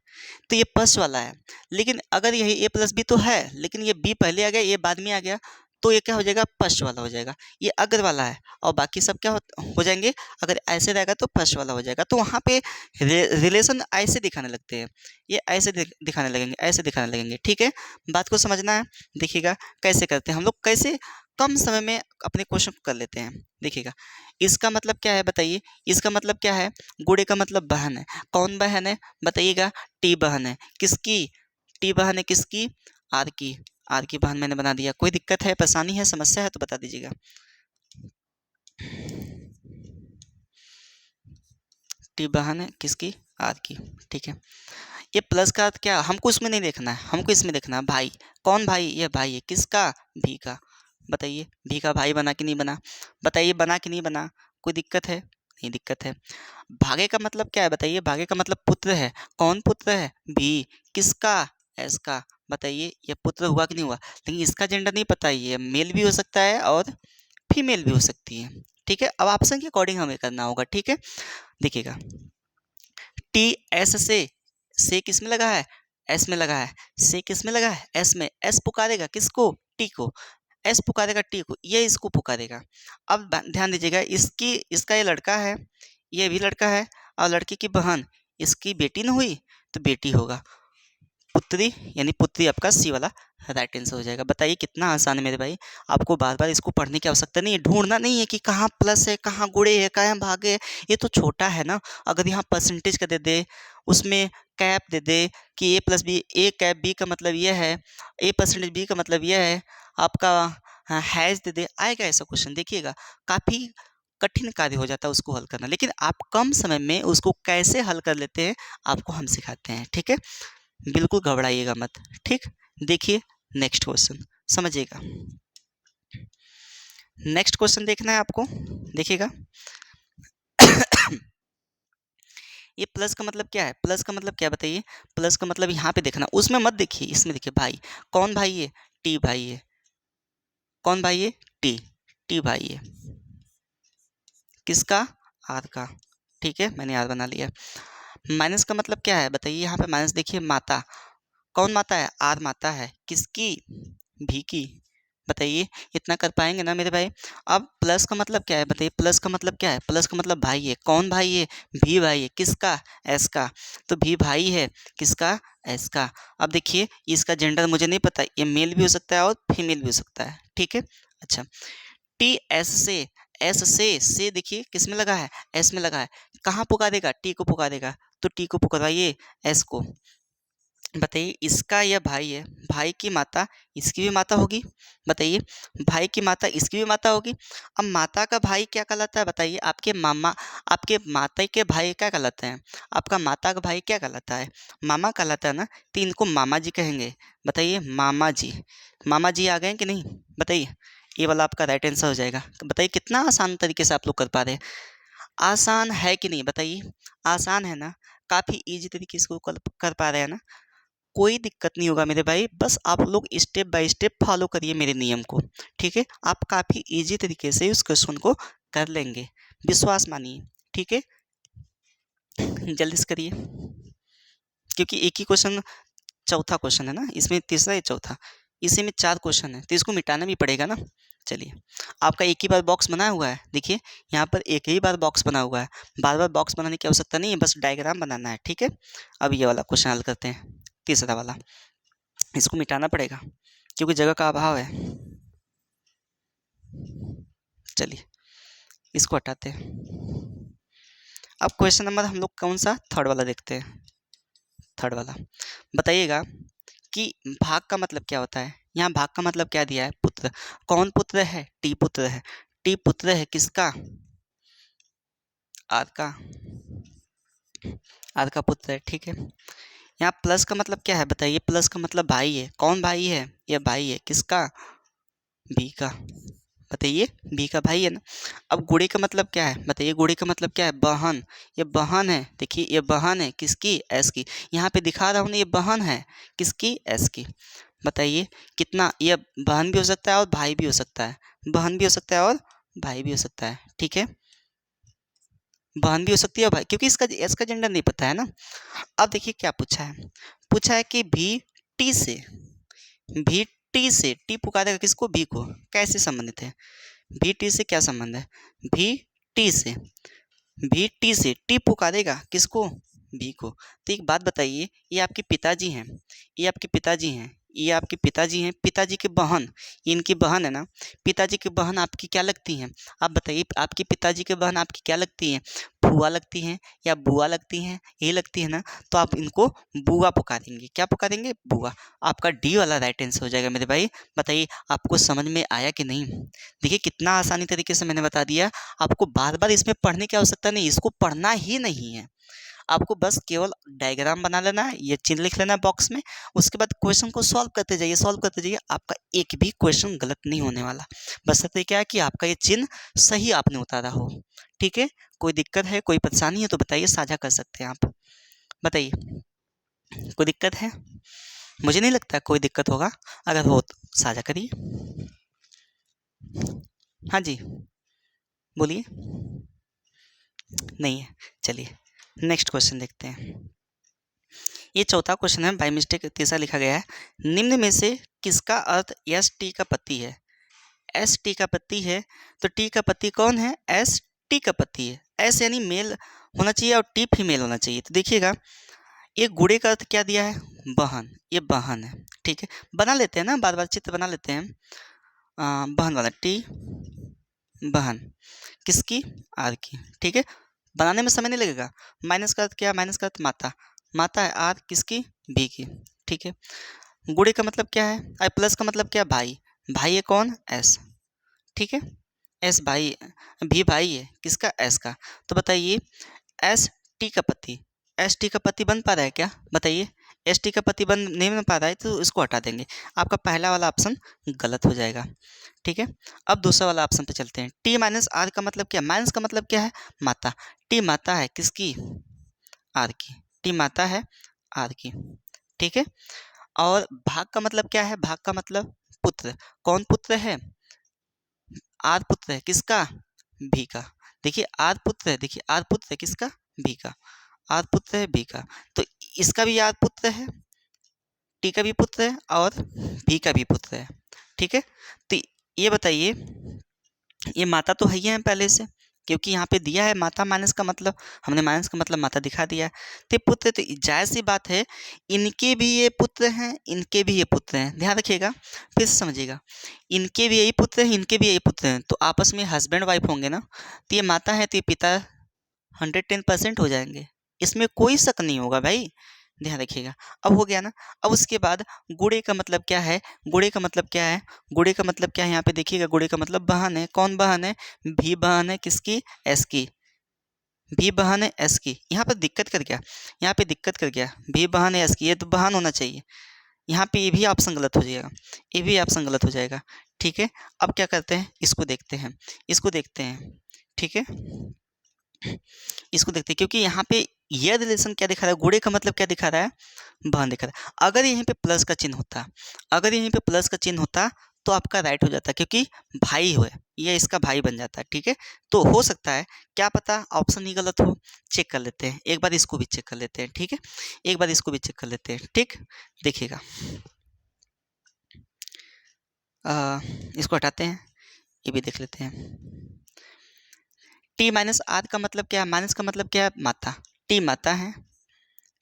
तो ये पश्च वाला है। लेकिन अगर यही ए प्लस बी तो है, लेकिन ये बी पहले आ गया ये बाद में आ गया तो ये क्या हो जाएगा, पश्च वाला हो जाएगा। ये अग्र वाला है और बाकी सब क्या हो जाएंगे, अगर ऐसे रहेगा तो पश्च वाला हो जाएगा। तो वहाँ पे रिलेशन ऐसे दिखाने लगते हैं, ये ऐसे दिखाने लगेंगे, ऐसे दिखाने लगेंगे। ठीक है, बात को समझना है। देखिएगा कैसे करते हैं हम लोग, कैसे कम समय में अपने क्वेश्चन को कर लेते हैं। देखिएगा इसका मतलब क्या है बताइए, इसका मतलब क्या है, गुणे का मतलब बहन है। कौन बहन है बताइएगा, टी बहन है। किसकी, टी बहन है किसकी, आर की। आर की बहन मैंने बना दिया। कोई दिक्कत है, परेशानी है, समस्या है तो बता दीजिएगा। टी बहन है किसकी, आर की। ठीक है, ये प्लस का अर्थ क्या, हमको इसमें नहीं देखना है, हमको इसमें देखना है भाई। कौन भाई, ये भाई है किसका, भी का। बताइए भी का भाई बना कि नहीं बना, बताइए बना कि नहीं बना, कोई दिक्कत है, नहीं दिक्कत है। भागे का मतलब क्या है बताइए, भागे का मतलब पुत्र है। कौन पुत्र है, भी। किसका, एस का। बताइए ये पुत्र हुआ कि नहीं हुआ। लेकिन इसका जेंडर नहीं पता, ये मेल भी हो सकता है और फीमेल भी हो सकती है। ठीक है, अब ऑप्शन के अकॉर्डिंग हमें करना होगा। ठीक है, देखिएगा टी एस से किस में लगा है, एस में लगा है। से किस में लगा है, एस में। एस पुकारेगा किसको, टी को। एस पुकारेगा टी को, ये इसको पुकारेगा। अब ध्यान दीजिएगा, इसकी इसका ये लड़का है, ये भी लड़का है, और लड़की की बहन, इसकी बेटी न हुई तो बेटी होगा, पुत्री, यानी पुत्री आपका सी वाला राइट आंसर हो जाएगा। बताइए कितना आसान है मेरे भाई, आपको बार बार इसको पढ़ने की आवश्यकता नहीं है, ढूंढना नहीं है कि कहाँ प्लस है कहाँ गुणे है कहाँ भागे है। ये तो छोटा है ना, अगर यहाँ परसेंटेज का दे दे, उसमें कैप दे दे कि ए plus B, A cap B का मतलब ये है, ए परसेंटेज बी का मतलब ये है, आपका हैज दे दे, आएगा ऐसा क्वेश्चन। देखिएगा काफ़ी कठिन कार्य हो जाता है उसको हल करना, लेकिन आप कम समय में उसको कैसे हल कर लेते हैं आपको हम सिखाते हैं। ठीक है, बिल्कुल घबराइएगा मत। ठीक, देखिए नेक्स्ट क्वेश्चन समझिएगा। नेक्स्ट क्वेश्चन देखना है आपको, देखिएगा ये प्लस का मतलब क्या है, प्लस का मतलब क्या बताइए। प्लस का मतलब यहाँ पे देखना, उसमें मत देखिए, इसमें देखिए भाई। कौन भाई है, टी भाई है। कौन भाई है, टी, टी भाई है किसका, आर का। ठीक है, मैंने आर बना लिया। माइनस का मतलब क्या है बताइए, यहाँ पे माइनस देखिए, माता। कौन माता है, आर माता है किसकी, भी की। बताइए इतना कर पाएंगे ना मेरे भाई। अब प्लस का मतलब क्या है बताइए, प्लस का मतलब क्या है, प्लस का मतलब भाई है। कौन भाई है, भी भाई है किसका, एस का। तो भी भाई है किसका, एस का। अब देखिए इसका जेंडर मुझे नहीं पता, ये मेल भी हो सकता है और फीमेल भी हो सकता है। ठीक है, अच्छा टी एस से, एस से देखिए किस में लगा है, एस में लगा है। कहाँ पुकारेगा, टी को पुकारेगा, तो टी को पुकारवाइए, एस को। बताइए, इसका यह भाई है, भाई की माता इसकी भी माता होगी। बताइए, भाई की माता इसकी भी माता होगी। अब माता का भाई क्या कहलाता है बताइए? आपके मामा, आपके माता के भाई क्या कहलाते हैं? आपका माता का भाई क्या कहलाता है? मामा कहलाता है ना, तो इनको मामा जी कहेंगे। बताइए, मामा जी, मामा जी आ गए कि नहीं? बताइए, ये वाला आपका राइट आंसर हो जाएगा। तो बताइए कितना आसान तरीके से आप लोग कर पा रहे हैं। आसान है कि नहीं बताइए? आसान है ना? काफ़ी ईजी तरीके से इसको कर पा रहे हैं ना? कोई दिक्कत नहीं होगा मेरे भाई, बस आप लोग स्टेप बाय स्टेप फॉलो करिए मेरे नियम को, ठीक है? आप काफ़ी ईजी तरीके से उस क्वेश्चन को कर लेंगे, विश्वास मानिए, ठीक है? जल्दी से करिए, क्योंकि एक ही क्वेश्चन, चौथा क्वेश्चन है ना, इसमें तीसरा या चौथा, इसी में 4 क्वेश्चन है, तो इसको मिटाना भी पड़ेगा ना। चलिए, आपका एक ही बार बॉक्स बना हुआ है, देखिए यहाँ पर एक ही बार बॉक्स बना हुआ है, बार-बार बॉक्स बनाने की आवश्यकता नहीं है, बस डायग्राम बनाना है, ठीक है? अब ये वाला क्वेश्चन हल करते हैं, तीसरा वाला, इसको मिटाना पड़ेगा क्योंकि जगह का अभाव है। चलिए, इसको हटाते हैं। अब क्वेश्चन नंबर हम लोग कौन सा, थर्ड वाला देखते हैं। थर्ड वाला बताइएगा कि भाग का मतलब क्या होता है? यहाँ भाग का मतलब क्या दिया है? पुत्र। कौन पुत्र है? टी पुत्र है। टी पुत्र है किसका? आर का। आर का पुत्र है, ठीक है। यहाँ प्लस का मतलब क्या है बताइए? प्लस का मतलब भाई है। कौन भाई है? ये भाई है किसका? बी का। बताइए, बी का भाई है ना। अब गुणे का मतलब क्या है बताइए? गुणे का मतलब क्या है? बहन। ये बहन है, देखिए ये बहन है किसकी? एस की। यहाँ पे दिखा रहा हूँ ना, ये बहन है किसकी? एस की। बताइए कितना, ये बहन भी हो सकता है और भाई भी हो सकता है, बहन भी हो सकता है और भाई भी हो सकता है, ठीक है? बहन भी हो सकती है और भाई, क्योंकि इसका एस का जेंडर नहीं पता है ना। अब देखिए क्या पूछा है, पूछा है कि भी टी से, भी टी से, टी पुकारेगा किसको? बी को। कैसे संबंधित है? भी टी से क्या संबंध है? भी टी से, भी टी से, टी पुकारेगा किसको? बी को। तो एक बात बताइए, ये आपके पिताजी हैं, ये आपके पिताजी हैं, ये आपके पिताजी हैं, पिताजी की बहन, ये इनकी बहन है ना। पिताजी की बहन आपकी क्या लगती हैं? आप बताइए, आपके पिताजी की बहन आपकी क्या लगती हैं? फूआ लगती हैं या बुआ लगती हैं? ये लगती है ना, तो आप इनको बुआ पुकारेंगे। क्या पुकारेंगे? बुआ। आपका डी वाला राइट आंसर हो जाएगा मेरे भाई। बताइए, आपको समझ में आया कि नहीं? देखिए कितना आसानी तरीके से मैंने बता दिया। आपको बार-बार इसमें पढ़ने की आवश्यकता नहीं, इसको पढ़ना ही नहीं है। आपको बस केवल डायग्राम बना लेना है, ये चिन्ह लिख लेना है बॉक्स में, उसके बाद क्वेश्चन को सॉल्व करते जाइए, सॉल्व करते जाइए। आपका एक भी क्वेश्चन गलत नहीं होने वाला। बशर्ते क्या है कि आपका ये चिन्ह सही आपने उतारा हो, ठीक है? कोई दिक्कत है, कोई परेशानी है तो बताइए, साझा कर सकते हैं आप। बताइए, कोई दिक्कत है? मुझे नहीं लगता कोई दिक्कत होगा, अगर हो तो साझा करिए। हाँ जी, बोलिए। नहीं है, चलिए नेक्स्ट क्वेश्चन देखते हैं। ये चौथा क्वेश्चन है, बाय मिस्टेक तीसरा लिखा गया है। निम्न में से किसका अर्थ एस टी का पति है? एस टी का पति है, तो टी का पति कौन है? एस टी का पति है। एस यानी मेल होना चाहिए और टी फीमेल होना चाहिए। तो देखिएगा, ये गुड़े का अर्थ क्या दिया है? बहन। ये बहन है, ठीक है? बना लेते हैं ना, बार बार चित्र बना लेते हैं। बहन वाला टी, बहन किसकी? आर की, ठीक है? बनाने में समय नहीं लगेगा। माइनस का अर्थ क्या? माइनस का अर्थ माता, माता है आर किसकी? बी की, ठीक है? गुणे का मतलब क्या है? और प्लस का मतलब क्या? भाई। भाई है कौन? एस, ठीक है? एस भाई, भी भाई है किसका? एस का। तो बताइए, एस टी का पति, एस टी का पति बन पा रहा है क्या? बताइए, एस टी का पति बन नहीं बन पा रहा है तो इसको हटा देंगे। आपका पहला वाला ऑप्शन गलत हो जाएगा, ठीक है? अब दूसरा वाला ऑप्शन पे चलते हैं। टी माइनस आर का मतलब क्या? माइनस का मतलब क्या है? माता। टी माता है किसकी? आर की। टी माता है आर की, ठीक है? और भाग का मतलब क्या है? भाग का मतलब पुत्र। कौन पुत्र है? आर पुत्र है किसका? भी का। देखिए आर पुत्र है, देखिए आर पुत्र है किसका? भी का। आर पुत्र है भी का, तो इसका भी आर पुत्र है, टी का भी पुत्र है और भी का भी पुत्र है, ठीक है? तो ये बताइए, ये माता तो है ही है पहले से, क्योंकि यहाँ पे दिया है माता माइनस का मतलब, हमने माइनस का मतलब माता दिखा दिया है। तो ये पुत्र, तो जायज़ सी बात है, इनके भी ये पुत्र हैं, इनके भी ये पुत्र हैं। ध्यान रखिएगा, फिर से समझिएगा, इनके भी यही पुत्र हैं, इनके भी यही पुत्र हैं, तो आपस में हस्बैंड वाइफ होंगे ना, तो ये माता है तो ये पिता 110% हो जाएंगे, इसमें कोई शक नहीं होगा भाई। ध्यान रखिएगा। अब हो गया ना। अब उसके बाद गुणे का मतलब क्या है, गुणे का मतलब क्या है, गुणे का मतलब क्या है, यहाँ पे देखिएगा, गुणे का मतलब बहन है। कौन बहन है, भी बहन है किसकी, एस की, भी बहन है एस की। यहाँ पर दिक्कत कर गया, यहाँ पे दिक्कत कर गया, भी बहन है एस की, ये तो बहन होना चाहिए। यहाँ पे ये भी ऑप्शन गलत हो जाएगा, ये भी ऑप्शन गलत हो जाएगा। ठीक है, अब क्या करते हैं, इसको देखते हैं, इसको देखते हैं। ठीक है, इसको देखते हैं, क्योंकि यहाँ पे ये रिलेशन क्या दिखा रहा है, गुणे का मतलब क्या दिखा रहा है, बहन दिखा रहा है। अगर यहीं पे प्लस का चिन्ह होता, अगर यहीं पे प्लस का चिन्ह होता तो आपका राइट हो जाता, क्योंकि भाई हो, ये इसका भाई बन जाता है। ठीक है, तो हो सकता है, क्या पता ऑप्शन ही गलत हो। चेक कर लेते हैं, एक बार इसको भी चेक कर लेते हैं। ठीक है, एक बार इसको भी चेक कर लेते हैं। ठीक, देखिएगा, इसको हटाते हैं, ये भी देख लेते हैं। टी माइनस आर का मतलब क्या है, माइनस का मतलब क्या है, माता। टी माता है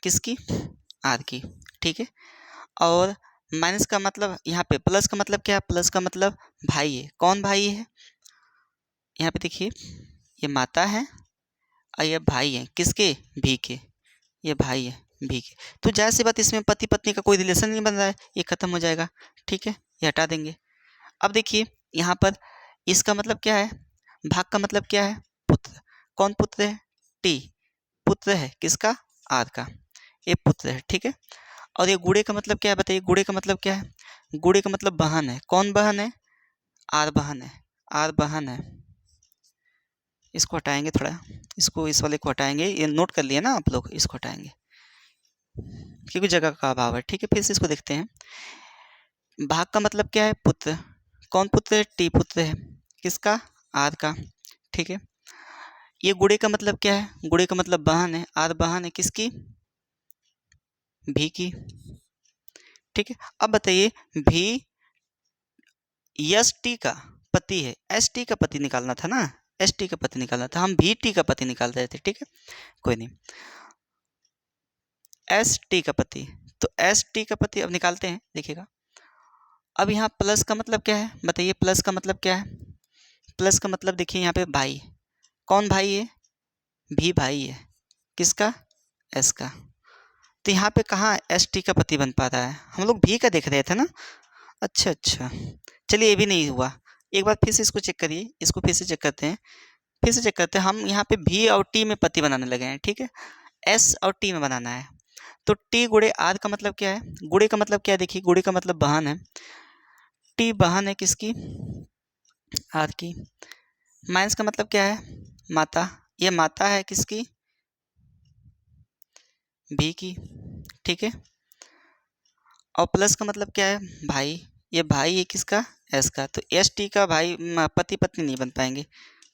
किसकी, आर की। ठीक है, और माइनस का मतलब, यहाँ पे प्लस का मतलब क्या है, प्लस का मतलब भाई है। कौन भाई है, यहाँ पे देखिए, ये माता है और ये भाई है किसके, भी के, ये भाई है भी के। तो जाहिर सी बात, इसमें पति पत्नी का कोई रिलेशन नहीं बन रहा है, ये खत्म हो जाएगा। ठीक है, ये हटा देंगे। अब देखिए, यहाँ पर इसका मतलब क्या है, भाग का मतलब क्या है, पुत्र। कौन पुत्र है, टी पुत्र है किसका, आर का, ये पुत्र है। ठीक है, और ये गुणे का मतलब क्या है, बताइए, गुणे का मतलब क्या है, गुणे का मतलब बहन है। कौन बहन है, आर बहन है, आर बहन है। इसको हटाएंगे थोड़ा, इसको, इस वाले को हटाएंगे, ये नोट कर लिए ना आप लोग, इसको हटाएंगे क्योंकि जगह का अभाव है। ठीक है, फिर से इसको देखते हैं। भाग का मतलब क्या है, पुत्र। कौन पुत्र है, टी पुत्र है किसका, आर का। ठीक है, ये गुणे का मतलब क्या है, गुणे का मतलब बहन है, आर बहन है किसकी, भी की। ठीक है, अब बताइए, भी यस टी का पति है, एस टी का पति निकालना था ना, एस टी का पति निकालना था, हम भी टी का पति निकाल रहे थे। ठीक है, कोई नहीं, एस टी का पति, तो एस टी का पति अब निकालते हैं, देखिएगा। अब यहाँ प्लस का मतलब क्या है, बताइए, प्लस का मतलब क्या है, प्लस का मतलब देखिए, यहाँ पे भाई। कौन भाई है, भी भाई है किसका, एस का। तो यहाँ पे कहाँ एस टी का पति बन पा रहा है, हम लोग भी का देख रहे थे ना। अच्छा अच्छा, चलिए, ये भी नहीं हुआ। एक बार फिर से इसको चेक करिए, इसको फिर से चेक करते हैं, फिर से चेक करते हैं। हम यहाँ पे भी और टी में पति बनाने लगे हैं। ठीक है, एस और टी में बनाना है। तो टी गुणे आर का मतलब क्या है, गुणे का मतलब क्या है, देखिए, गुणे का मतलब बहन है, टी बहन है किसकी, आर की। माइनस का मतलब क्या है, माता, ये माता है किसकी, भी की। ठीक है, और प्लस का मतलब क्या है, भाई, ये भाई है किसका, एस का। तो एस टी का भाई, पति पत्नी नहीं बन पाएंगे,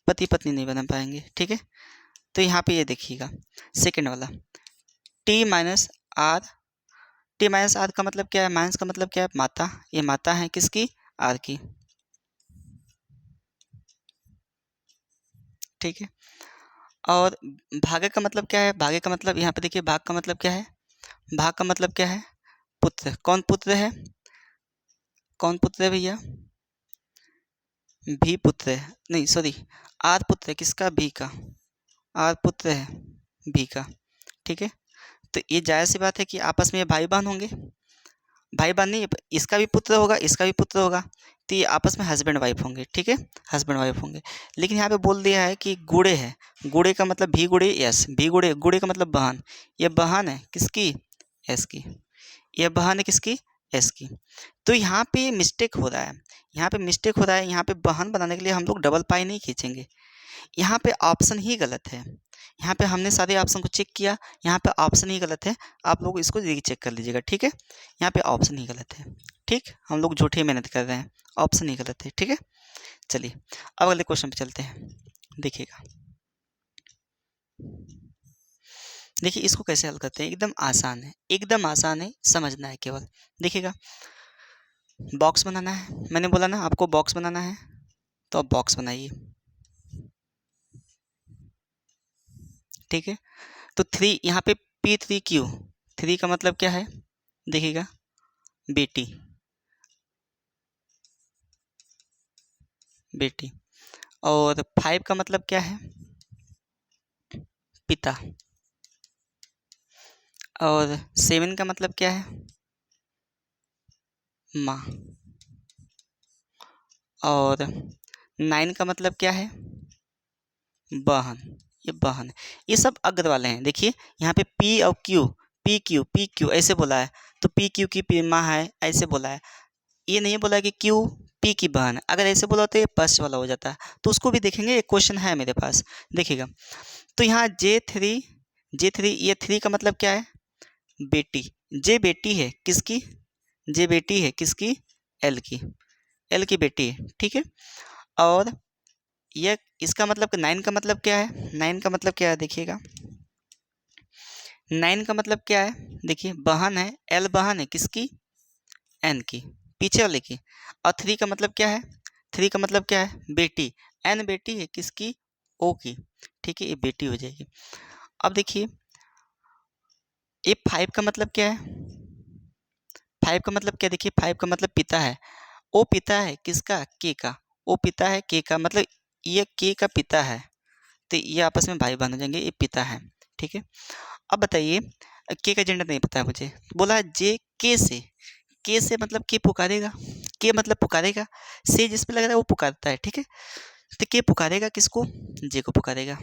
पति पत्नी नहीं बन पाएंगे। ठीक है, तो यहाँ पे ये देखिएगा, सेकेंड वाला, t minus r, t minus r का मतलब क्या है, माइनस का मतलब क्या है, माता, ये माता है किसकी, आर की। ठीक है, और भागे का मतलब क्या है, भागे का मतलब यहाँ पे देखिए, भाग का मतलब क्या है, भाग का मतलब क्या है, पुत्र। कौन पुत्र है, कौन पुत्र है भैया, भी पुत्र है, नहीं सॉरी, आर पुत्र है किसका, भी का, आर पुत्र है भी का। ठीक है, तो ये जायज़ सी बात है कि आपस में ये भाई बहन होंगे, भाई बहन नहीं, इसका भी पुत्र होगा, इसका भी पुत्र होगा, तो ये आपस में हस्बैंड वाइफ होंगे। ठीक है, हस्बैंड वाइफ होंगे। लेकिन यहाँ पे बोल दिया है कि गुणे है, गुणे का मतलब भी गुणे यस, भी गुणे, गुणे का मतलब बहन, ये बहन है किसकी, एस की, ये बहन है किसकी, एस की। तो यहाँ पे मिस्टेक हो रहा है, यहाँ पे मिस्टेक हो रहा है, यहाँ पे बहन बनाने के लिए हम लोग डबल पाई नहीं खींचेंगे, यहाँ पे ऑप्शन ही गलत है। यहाँ पे हमने सारे ऑप्शन को चेक किया, यहाँ पे ऑप्शन ही गलत है, आप लोग इसको रीचेक कर लीजिएगा। ठीक है, यहाँ पे ऑप्शन ही गलत है। ठीक, हम लोग झूठी मेहनत कर रहे हैं, ऑप्शन ही गलत है। ठीक है, चलिए, अब अगले क्वेश्चन पे चलते हैं। देखिएगा, देखिए इसको कैसे हल करते हैं, एकदम आसान है, एकदम आसान है, समझना है केवल। देखिएगा, बॉक्स बनाना है, मैंने बोला ना आपको बॉक्स बनाना है, तो आप बॉक्स बनाइए। ठीक है, तो थ्री, यहाँ पे P3Q, थ्री का मतलब क्या है, देखिएगा, बेटी, बेटी, और फाइव का मतलब क्या है, पिता, और 7 का मतलब क्या है? माँ। और 9 का मतलब क्या है? बहन। ये बहन है। ये सब अग्र वाले हैं। देखिए यहाँ पे पी और क्यू, पी क्यू ऐसे बोला है, तो पी क्यू की माँ है ऐसे बोला है। ये नहीं बोला कि क्यू पी की बहन है। अगर ऐसे बोला तो ये फर्स्ट वाला हो जाता है, तो उसको भी देखेंगे। एक क्वेश्चन है मेरे पास, देखिएगा। तो यहाँ जे थ्री ये थ्री का मतलब क्या है? बेटी। जे बेटी है किसकी? जे बेटी है किसकी? एल की। एल की बेटी है, ठीक है। और ये इसका मतलब 9 का मतलब क्या है? 9 का मतलब क्या है देखिएगा। 9 का मतलब क्या है? देखिए बहन है, एल बहन है किसकी? एन की, पीछे वाले की। और 3 का मतलब क्या है? 3 का मतलब क्या है? बेटी। एन बेटी है किसकी? ओ की, ठीक है। ये बेटी हो जाएगी। अब देखिए ये 5 का मतलब क्या है? 5 का मतलब क्या? देखिए 5 का मतलब पिता है। ओ पिता है किसका? के का। ओ पिता है के का, मतलब ये के का पिता है, तो ये आपस में भाई बहन हो जाएंगे। ये पिता है, ठीक है। अब बताइए, के का जेंडर नहीं पता है मुझे। बोला है जे के से मतलब के पुकारेगा। के मतलब पुकारेगा, से जिस पे लग रहा है वो पुकारता है, ठीक है। तो के पुकारेगा किसको? जे को पुकारेगा।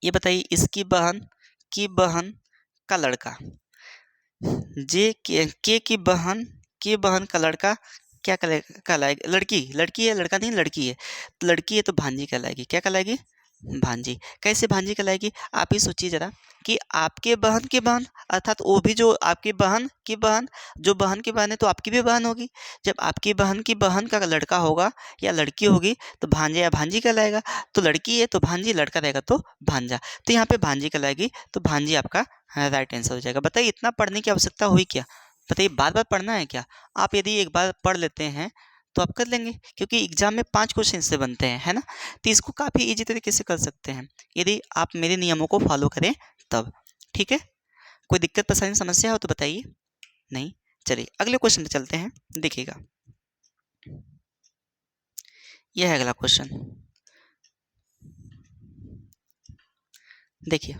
ये बताइए इसकी बहन का लड़का, के की बहन का लड़का क्या कहलाएगा? लड़की। लड़की है, लड़का नहीं, लड़की है। तो लड़की है तो भांजी कहलाएगी। क्या कहलाएगी? भांजी। कैसे भांजी कहलाएगी? आप ही सोचिए जरा, कि आपके बहन की बहन, अर्थात वो भी जो आपकी बहन की बहन, जो बहन की बहन है तो आपकी भी बहन होगी। जब आपकी बहन की बहन का लड़का होगा या लड़की होगी तो भांजे या भांजी कहलाएगा। तो लड़की है तो भांजी, लड़का रहेगा तो भांजा। तो यहाँ पे भांजी कहलाएगी, तो भांजी आपका राइट आंसर हो जाएगा। बताइए इतना पढ़ने की आवश्यकता हुई क्या? बताइए बार बार पढ़ना है क्या? आप यदि एक बार पढ़ लेते हैं तो आप कर लेंगे, क्योंकि एग्जाम में 5 क्वेश्चन से बनते हैं, है ना। तो इसको काफ़ी इजी तरीके से कर सकते हैं यदि आप मेरे नियमों को फॉलो करें तब, ठीक है। कोई दिक्कत परेशानी समस्या हो तो बताइए। नहीं, चलिए अगले क्वेश्चन पे चलते हैं। देखिएगा यह है अगला क्वेश्चन। देखिए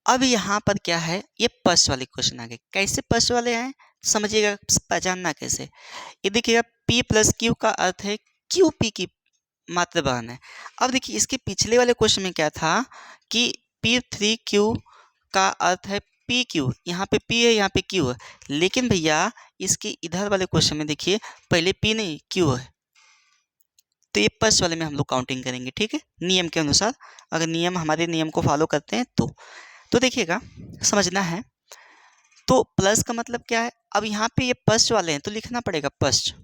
अब यहाँ पर क्या है, ये फर्स्ट वाले क्वेश्चन आ गए। कैसे फर्स्ट वाले हैं समझिएगा, पहचानना कैसे। ये देखिएगा P प्लस क्यू का अर्थ है क्यू पी की मात्र बहन है। अब देखिए इसके पिछले वाले क्वेश्चन में क्या था कि P3Q का अर्थ है पी क्यू। यहाँ पे P है, यहाँ पे Q है। लेकिन भैया इसके इधर वाले क्वेश्चन में देखिए पहले P नहीं Q है, तो ये फर्स्ट वाले में हम लोग काउंटिंग करेंगे, ठीक है, नियम के अनुसार। अगर नियम हमारे नियम को फॉलो करते हैं तो देखिएगा समझना है। तो प्लस का मतलब क्या है? अब यहाँ पे ये फर्स्ट वाले हैं तो लिखना पड़ेगा फर्स्ट।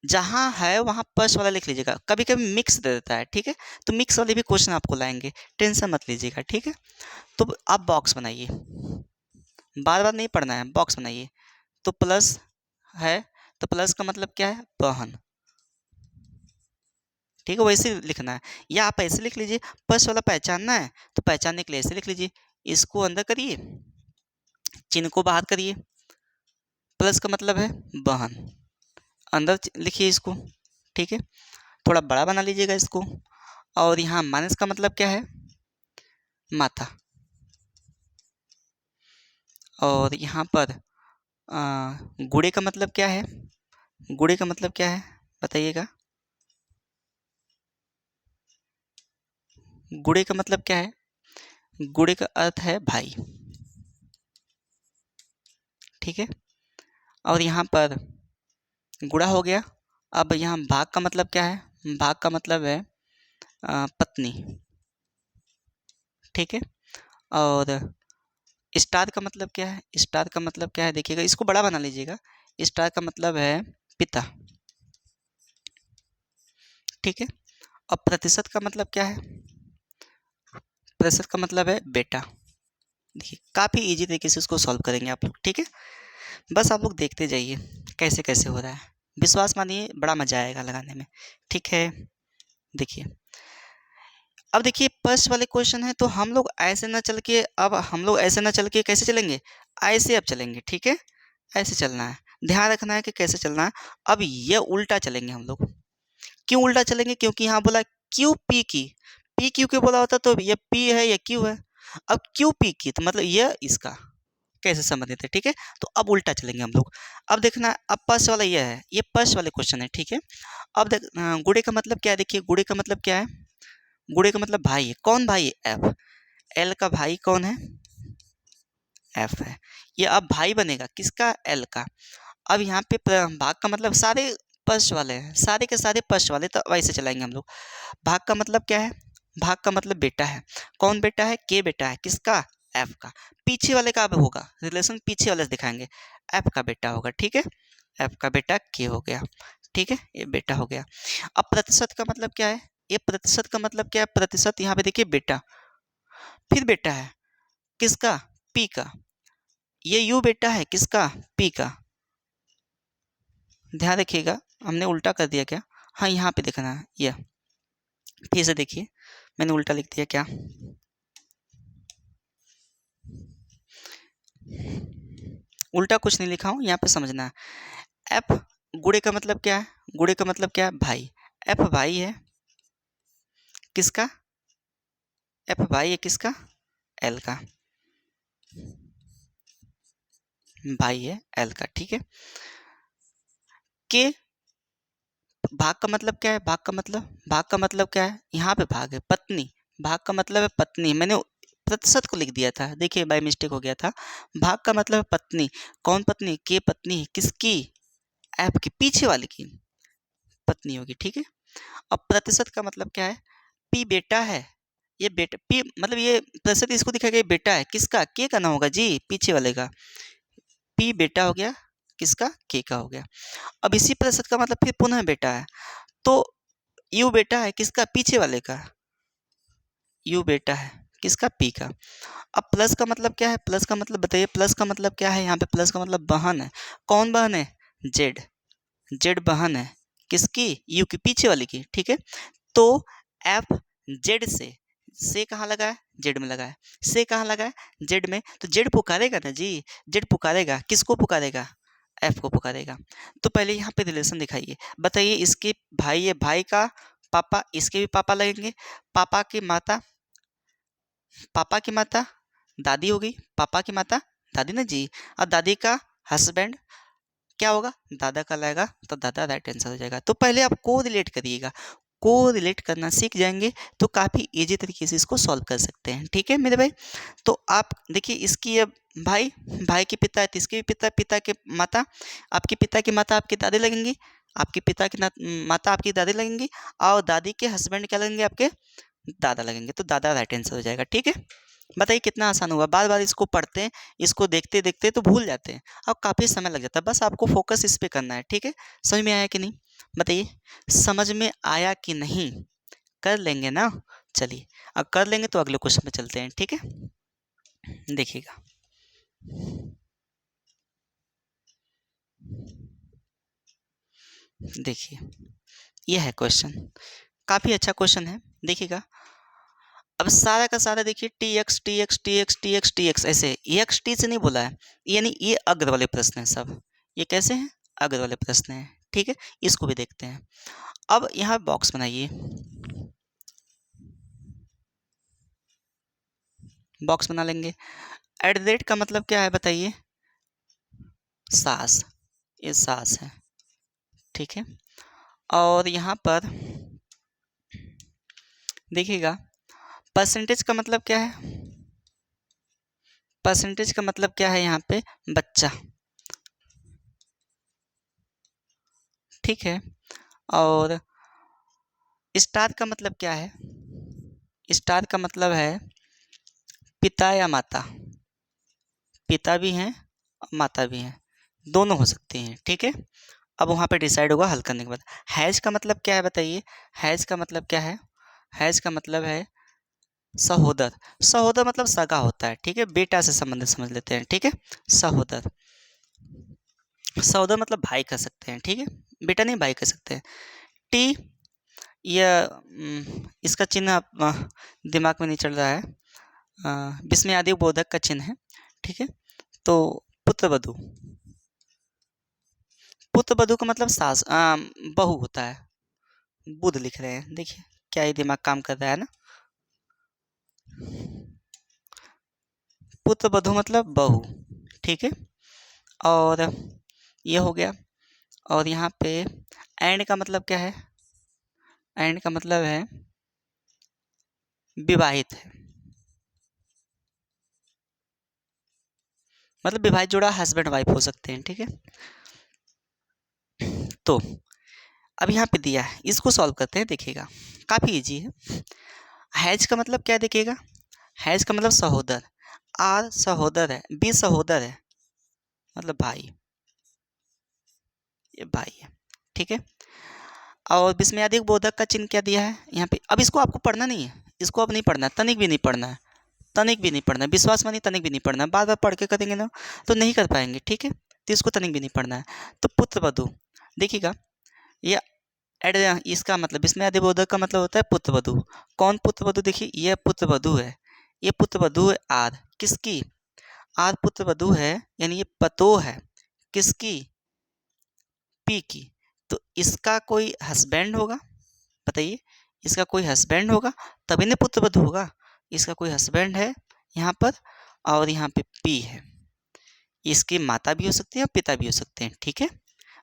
जहाँ है वहाँ फर्स्ट वाला लिख लीजिएगा। कभी कभी मिक्स दे देता है, ठीक है। तो मिक्स वाले भी क्वेश्चन आपको लाएंगे, टेंशन मत लीजिएगा, ठीक है। तो आप बॉक्स बनाइए, बार बार नहीं पढ़ना है, बॉक्स बनाइए। तो प्लस है, तो प्लस का मतलब क्या है? बहन, ठीक है, वैसे लिखना है। या आप ऐसे लिख लीजिए, फर्स्ट वाला पहचानना है तो पहचानने के लिए ऐसे लिख लीजिए। इसको अंदर करिए, चिन्ह को बाहर करिए। प्लस का मतलब है बहन, अंदर लिखिए इसको, ठीक है। थोड़ा बड़ा बना लीजिएगा इसको। और यहाँ माइनस का मतलब क्या है? माता। और यहाँ पर गुड़े का मतलब क्या है? गुड़े का मतलब क्या है बताइएगा। गुड़े का मतलब क्या है? गुड़े का अर्थ है भाई, ठीक है। और यहाँ पर गुड़ा हो गया। अब यहाँ भाग का मतलब क्या है? भाग का मतलब है पत्नी, ठीक है। और स्टार का मतलब क्या है? स्टार का मतलब क्या है देखिएगा, इसको बड़ा बना लीजिएगा। स्टार का मतलब है पिता, ठीक है। और प्रतिशत का मतलब क्या है? प्रतिशत का मतलब है बेटा। देखिए काफ़ी इजी तरीके से इसको सॉल्व करेंगे आप लोग, ठीक है। बस आप लोग देखते जाइए कैसे कैसे हो रहा है। विश्वास मानिए बड़ा मजा आएगा लगाने में, ठीक है। देखिए अब देखिए फर्स्ट वाले क्वेश्चन है, तो हम लोग ऐसे ना चल के, अब हम लोग ऐसे ना चल के कैसे चलेंगे? ऐसे अब चलेंगे, ठीक है। ऐसे चलना है, ध्यान रखना है कि कैसे चलना है। अब ये उल्टा चलेंगे हम लोग। क्यों उल्टा चलेंगे? क्योंकि यहाँ बोला क्यू पी की, पी क्यू के बोला होता तो ये पी है या क्यू है। अब क्यू पी की तो मतलब ये इसका कैसे संबंधित है, ठीक है। तो अब उल्टा चलेंगे हम लोग। अब देखना, अब पश वाला ये है, ये पश वाले क्वेश्चन है, ठीक है। अब देख गुड़े का मतलब क्या है, देखिए गुड़े का मतलब क्या है, गुड़े का मतलब भाई है। कौन भाई है? एफ। एल का भाई कौन है? एफ है। ये अब भाई बनेगा किसका? एल का। अब यहाँ पे भाग का मतलब सारे पश वाले हैं, सारे के सारे पश वाले, तो वैसे चलाएंगे हम लोग। भाग का मतलब क्या है? भाग का मतलब बेटा है। कौन बेटा है? के बेटा है किसका? एफ का। पीछे वाले का अब होगा रिलेशन, पीछे वाले से दिखाएंगे। एफ का बेटा होगा, ठीक है। एफ का बेटा के हो गया, ठीक है, ये बेटा हो गया। अब प्रतिशत का मतलब क्या है? ये प्रतिशत का मतलब क्या है? प्रतिशत यहाँ पे देखिए बेटा, फिर बेटा है किसका? पी का। ये यू बेटा है किसका? पी का। ध्यान रखिएगा, हमने उल्टा कर दिया क्या? हाँ, यहाँ पे देखना है ये, फिर से देखिए मैंने उल्टा लिख दिया क्या? उल्टा कुछ नहीं लिखा हूँ, यहाँ पे समझना है। एफ गुड़े का मतलब क्या है? गुड़े का मतलब क्या है? भाई। एफ भाई है किसका? एफ भाई है किसका? एल का। भाई है एल का, ठीक है। के भाग का मतलब क्या है? भाग का मतलब, भाग का मतलब क्या है? यहाँ पे भाग है पत्नी, भाग का मतलब है पत्नी। मैंने प्रतिशत को लिख दिया था, देखिए बाय मिस्टेक हो गया था। भाग का मतलब है पत्नी। कौन पत्नी? के पत्नी है किसकी? एफ की, पीछे वाले की पत्नी होगी, ठीक है। अब प्रतिशत का मतलब क्या है? पी बेटा है, ये बेटा पी मतलब ये प्रतिशत इसको दिखाएगा, ये बेटा है किसका? के का ना होगा जी, पीछे वाले का। पी बेटा हो गया किसका? के का हो गया। अब इसी प्रतिशत का मतलब फिर पुनः बेटा है, तो यू बेटा है किसका? पीछे वाले का। यू बेटा है किसका? पी का। अब प्लस का मतलब क्या है? प्लस का मतलब बताइए, प्लस का मतलब क्या है? यहाँ पे प्लस का मतलब बहन है। कौन बहन है? जेड। जेड बहन है किसकी? यू की, पीछे वाली की, ठीक है। तो एफ जेड से कहाँ लगा है? जेड में लगा है। से कहाँ लगा है? जेड में। तो जेड पुकारेगा ना जी, जेड पुकारेगा, किसको पुकारेगा? एफ को पुकारेगा। तो पहले यहाँ पे रिलेशन दिखाइए, बताइए इसके भाई है, भाई का पापा, इसके भी पापा लगेंगे। पापा की माता, पापा की माता दादी होगी, पापा की माता दादी ना जी। और दादी का हस्बैंड क्या होगा? दादा का लगेगा, तो दादा राइट आंसर हो जाएगा। तो पहले आप को रिलेट करिएगा, को रिलेट करना सीख जाएंगे तो काफ़ी इजी तरीके से इसको सॉल्व कर सकते हैं, ठीक है मेरे भाई। तो आप देखिए इसकी अब भाई, भाई के पिता है तो इसके भी पिता, पिता के माता, आपके पिता की माता आपके दादी लगेंगी, आपके पिता की माता आपकी दादी लगेंगी, और दादी के हस्बैंड क्या लगेंगे? आपके दादा लगेंगे, तो दादा राइट आंसर हो जाएगा, ठीक है। बताइए कितना आसान हुआ। बार बार इसको पढ़ते हैं, इसको देखते देखते तो भूल जाते हैं और काफ़ी समय लग जाता है। बस आपको फोकस इस पे करना है, ठीक है। समझ में आया कि नहीं? बताइए समझ में आया कि नहीं? कर लेंगे ना? चलिए अब कर लेंगे तो अगले क्वेश्चन पे चलते हैं, ठीक है। देखिएगा, देखिए ये है क्वेश्चन, काफ़ी अच्छा क्वेश्चन है, देखिएगा। अब सारा का सारा देखिए T x T x T x T x T x, ऐसे एक्स टी से नहीं बोला है, यानी ये अग्र वाले प्रश्न हैं सब। ये कैसे हैं? अग्र वाले प्रश्न हैं, ठीक है। इसको भी देखते हैं। अब यहाँ बॉक्स बनाइए, बॉक्स बना लेंगे। एट द रेट का मतलब क्या है बताइए? सास, ये सास है, ठीक है। और यहाँ पर देखिएगा परसेंटेज का मतलब क्या है? परसेंटेज का मतलब क्या है? यहाँ पे बच्चा, ठीक है। और स्टार का मतलब क्या है? स्टार का मतलब है पिता या माता, पिता भी हैं और माता भी हैं, दोनों हो सकते हैं, ठीक है। अब वहाँ पे डिसाइड होगा हल करने के बाद। हैज का मतलब क्या है बताइए? हैज का मतलब क्या है? हैज का मतलब है सहोदर। सहोदर मतलब सगा होता है, ठीक है, बेटा से संबंधित समझ लेते हैं, ठीक है। सहोदर, सहोदर मतलब भाई कह सकते हैं, ठीक है, बेटा नहीं भाई कह सकते हैं। टी, यह इसका चिन्ह दिमाग में नहीं चल रहा है, विस्मयादि बोधक का चिन्ह है, ठीक है। तो पुत्रवधू, पुत्रवधू का मतलब सास बहू होता है। बुध लिख रहे हैं, देखिए क्या ही दिमाग काम कर रहा है ना। पुत्र वधू मतलब बहू, ठीक है। और ये हो गया। और यहाँ पे एंड का मतलब क्या है? एंड का मतलब है विवाहित है, मतलब विवाहित जोड़ा हस्बैंड वाइफ हो सकते हैं, ठीक है। तो अब यहाँ पे दिया है, इसको सॉल्व करते हैं, देखिएगा काफ़ी इजी है। हैज का मतलब क्या देखिएगा, हैज का मतलब सहोदर, आर सहोदर है, बी सहोदर है, मतलब भाई, ये भाई है, ठीक है। और विस्मयादिक बोधक का चिन्ह क्या दिया है यहाँ पे? अब इसको आपको पढ़ना नहीं है, इसको अब नहीं पढ़ना है, तनिक भी नहीं पढ़ना है, तनिक भी नहीं पढ़ना है, विश्वास मानिए तनिक भी नहीं पढ़ना है, बार बार पढ़ के करेंगे ना तो नहीं कर पाएंगे, ठीक है। तो इसको तनिक भी नहीं पढ़ना है। तो पुत्र वधू, देखिएगा ये एड, इसका मतलब इसमें अधिबोधक का मतलब होता है पुत्र वधू। कौन पुत्र वधू? देखिए ये पुत्र वधू है, ये पुत्र वधू है आर, किसकी? आर पुत्र वधू है, यानी ये पतो है किसकी? पी की। तो इसका कोई हस्बैंड होगा, बताइए, इसका कोई हस्बैंड होगा तभी ना पुत्र वधू होगा। इसका कोई हस्बैंड है यहाँ पर, और यहाँ पे पी है, इसकी माता भी हो सकती है और पिता भी हो सकते हैं, ठीक है।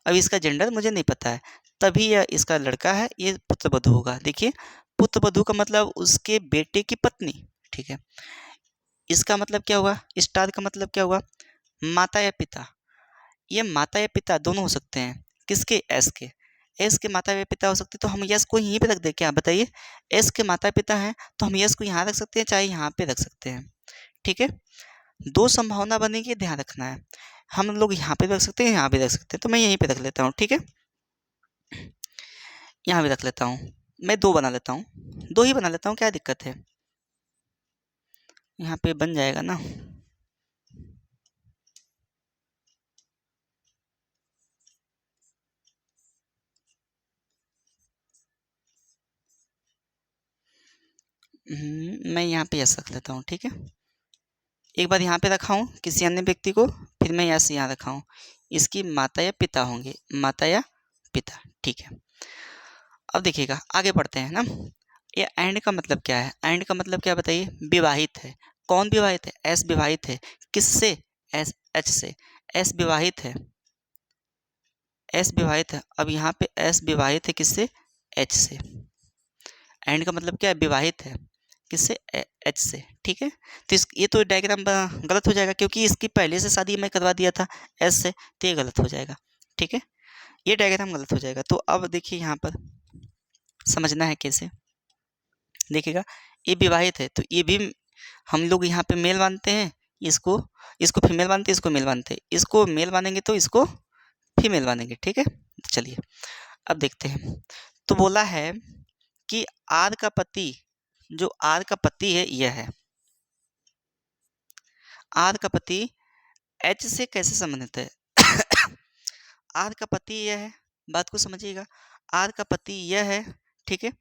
अब इसका जेंडर मुझे नहीं पता है, तभी यह इसका लड़का है, ये पुत्रवधू होगा। देखिए पुत्रवधू का मतलब उसके बेटे की पत्नी, ठीक है। इसका मतलब क्या हुआ? स्टार का मतलब क्या हुआ? माता या पिता। ये माता या पिता दोनों हो सकते हैं, किसके? एस के। एस के माता या पिता हो सकते हैं, तो हम यस को यहीं पे रख दें क्या, बताइए? एस के माता पिता हैं तो हम यस को यहाँ रख सकते हैं, चाहे यहाँ पे रख सकते हैं, ठीक है। दो संभावना बनेगी, ध्यान रखना है। हम लोग यहाँ पे रख सकते हैं, यहाँ भी रख सकते हैं, तो मैं यहीं पे रख लेता हूँ, ठीक है। यहाँ भी रख लेता हूँ, मैं दो बना लेता हूँ, दो ही बना लेता हूँ, क्या दिक्कत है? यहाँ पे बन जाएगा ना। मैं यहाँ पे यस रख लेता हूँ, ठीक है। एक बार यहाँ पे रखा हूँ किसी अन्य व्यक्ति को, फिर मैं यस यहाँ रखा हूँ, इसकी माता या पिता होंगे, माता या पिता, ठीक है। अब देखिएगा आगे बढ़ते हैं ना। ये एंड का मतलब क्या है? एंड का मतलब क्या बताइए? विवाहित है। कौन विवाहित है? एस विवाहित है, किससे? एस, एच से। एस विवाहित है, एस विवाहित है। अब यहाँ पे एस विवाहित है किससे? एच से। एंड का मतलब क्या है? विवाहित है, किससे? एच से, ठीक है। तो ये तो डायग्राम गलत हो जाएगा, क्योंकि इसकी पहले से शादी मैं करवा दिया था एस से, तो ये गलत हो जाएगा, ठीक है। ये डायग्राम गलत हो जाएगा। तो अब देखिए यहाँ पर समझना है कैसे, देखिएगा ये विवाहित है, तो ये भी हम लोग यहाँ पे मेल मानते हैं, इसको इसको फीमेल मानते हैं, इसको मेल मानते हैं, इसको मेल मानेंगे तो इसको फीमेल मानेंगे, ठीक है। तो चलिए अब देखते हैं। तो बोला है कि आर का पति, जो आर का पति है यह है, आर का पति एच से कैसे संबंधित है? आर का पति यह है, बात को समझिएगा, आर का पति यह है, ठीक है।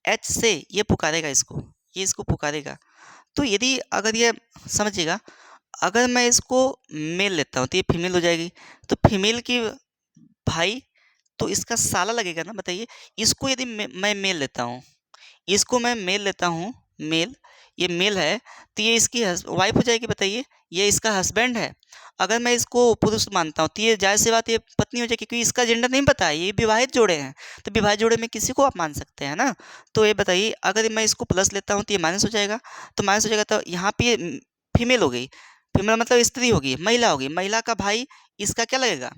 एच से ये पुकारेगा इसको, ये इसको पुकारेगा। तो यदि अगर ये समझिएगा, अगर मैं इसको मेल लेता हूँ तो ये फीमेल हो जाएगी, तो फीमेल की भाई, तो इसका साला लगेगा ना, बताइए। इसको यदि मैं मेल लेता हूँ, इसको मैं मेल लेता हूँ, मेल, ये मेल है, तो ये इसकी वाइफ हो जाएगी, बताइए। ये इसका हस्बैंड है। अगर मैं इसको पुरुष मानता हूँ तो ये जाहिर सी बात, ये पत्नी हो जाएगी, क्योंकि इसका जेंडर नहीं पता है, ये विवाहित जोड़े हैं। तो विवाहित जोड़े में किसी को आप मान सकते हैं ना। तो ये बताइए, अगर मैं इसको प्लस लेता हूँ तो ये माइनस हो जाएगा, तो माइनस हो जाएगा, तो यहाँ पे ये फीमेल हो गई, फीमेल मतलब स्त्री होगी, महिला होगी, महिला का भाई इसका क्या लगेगा?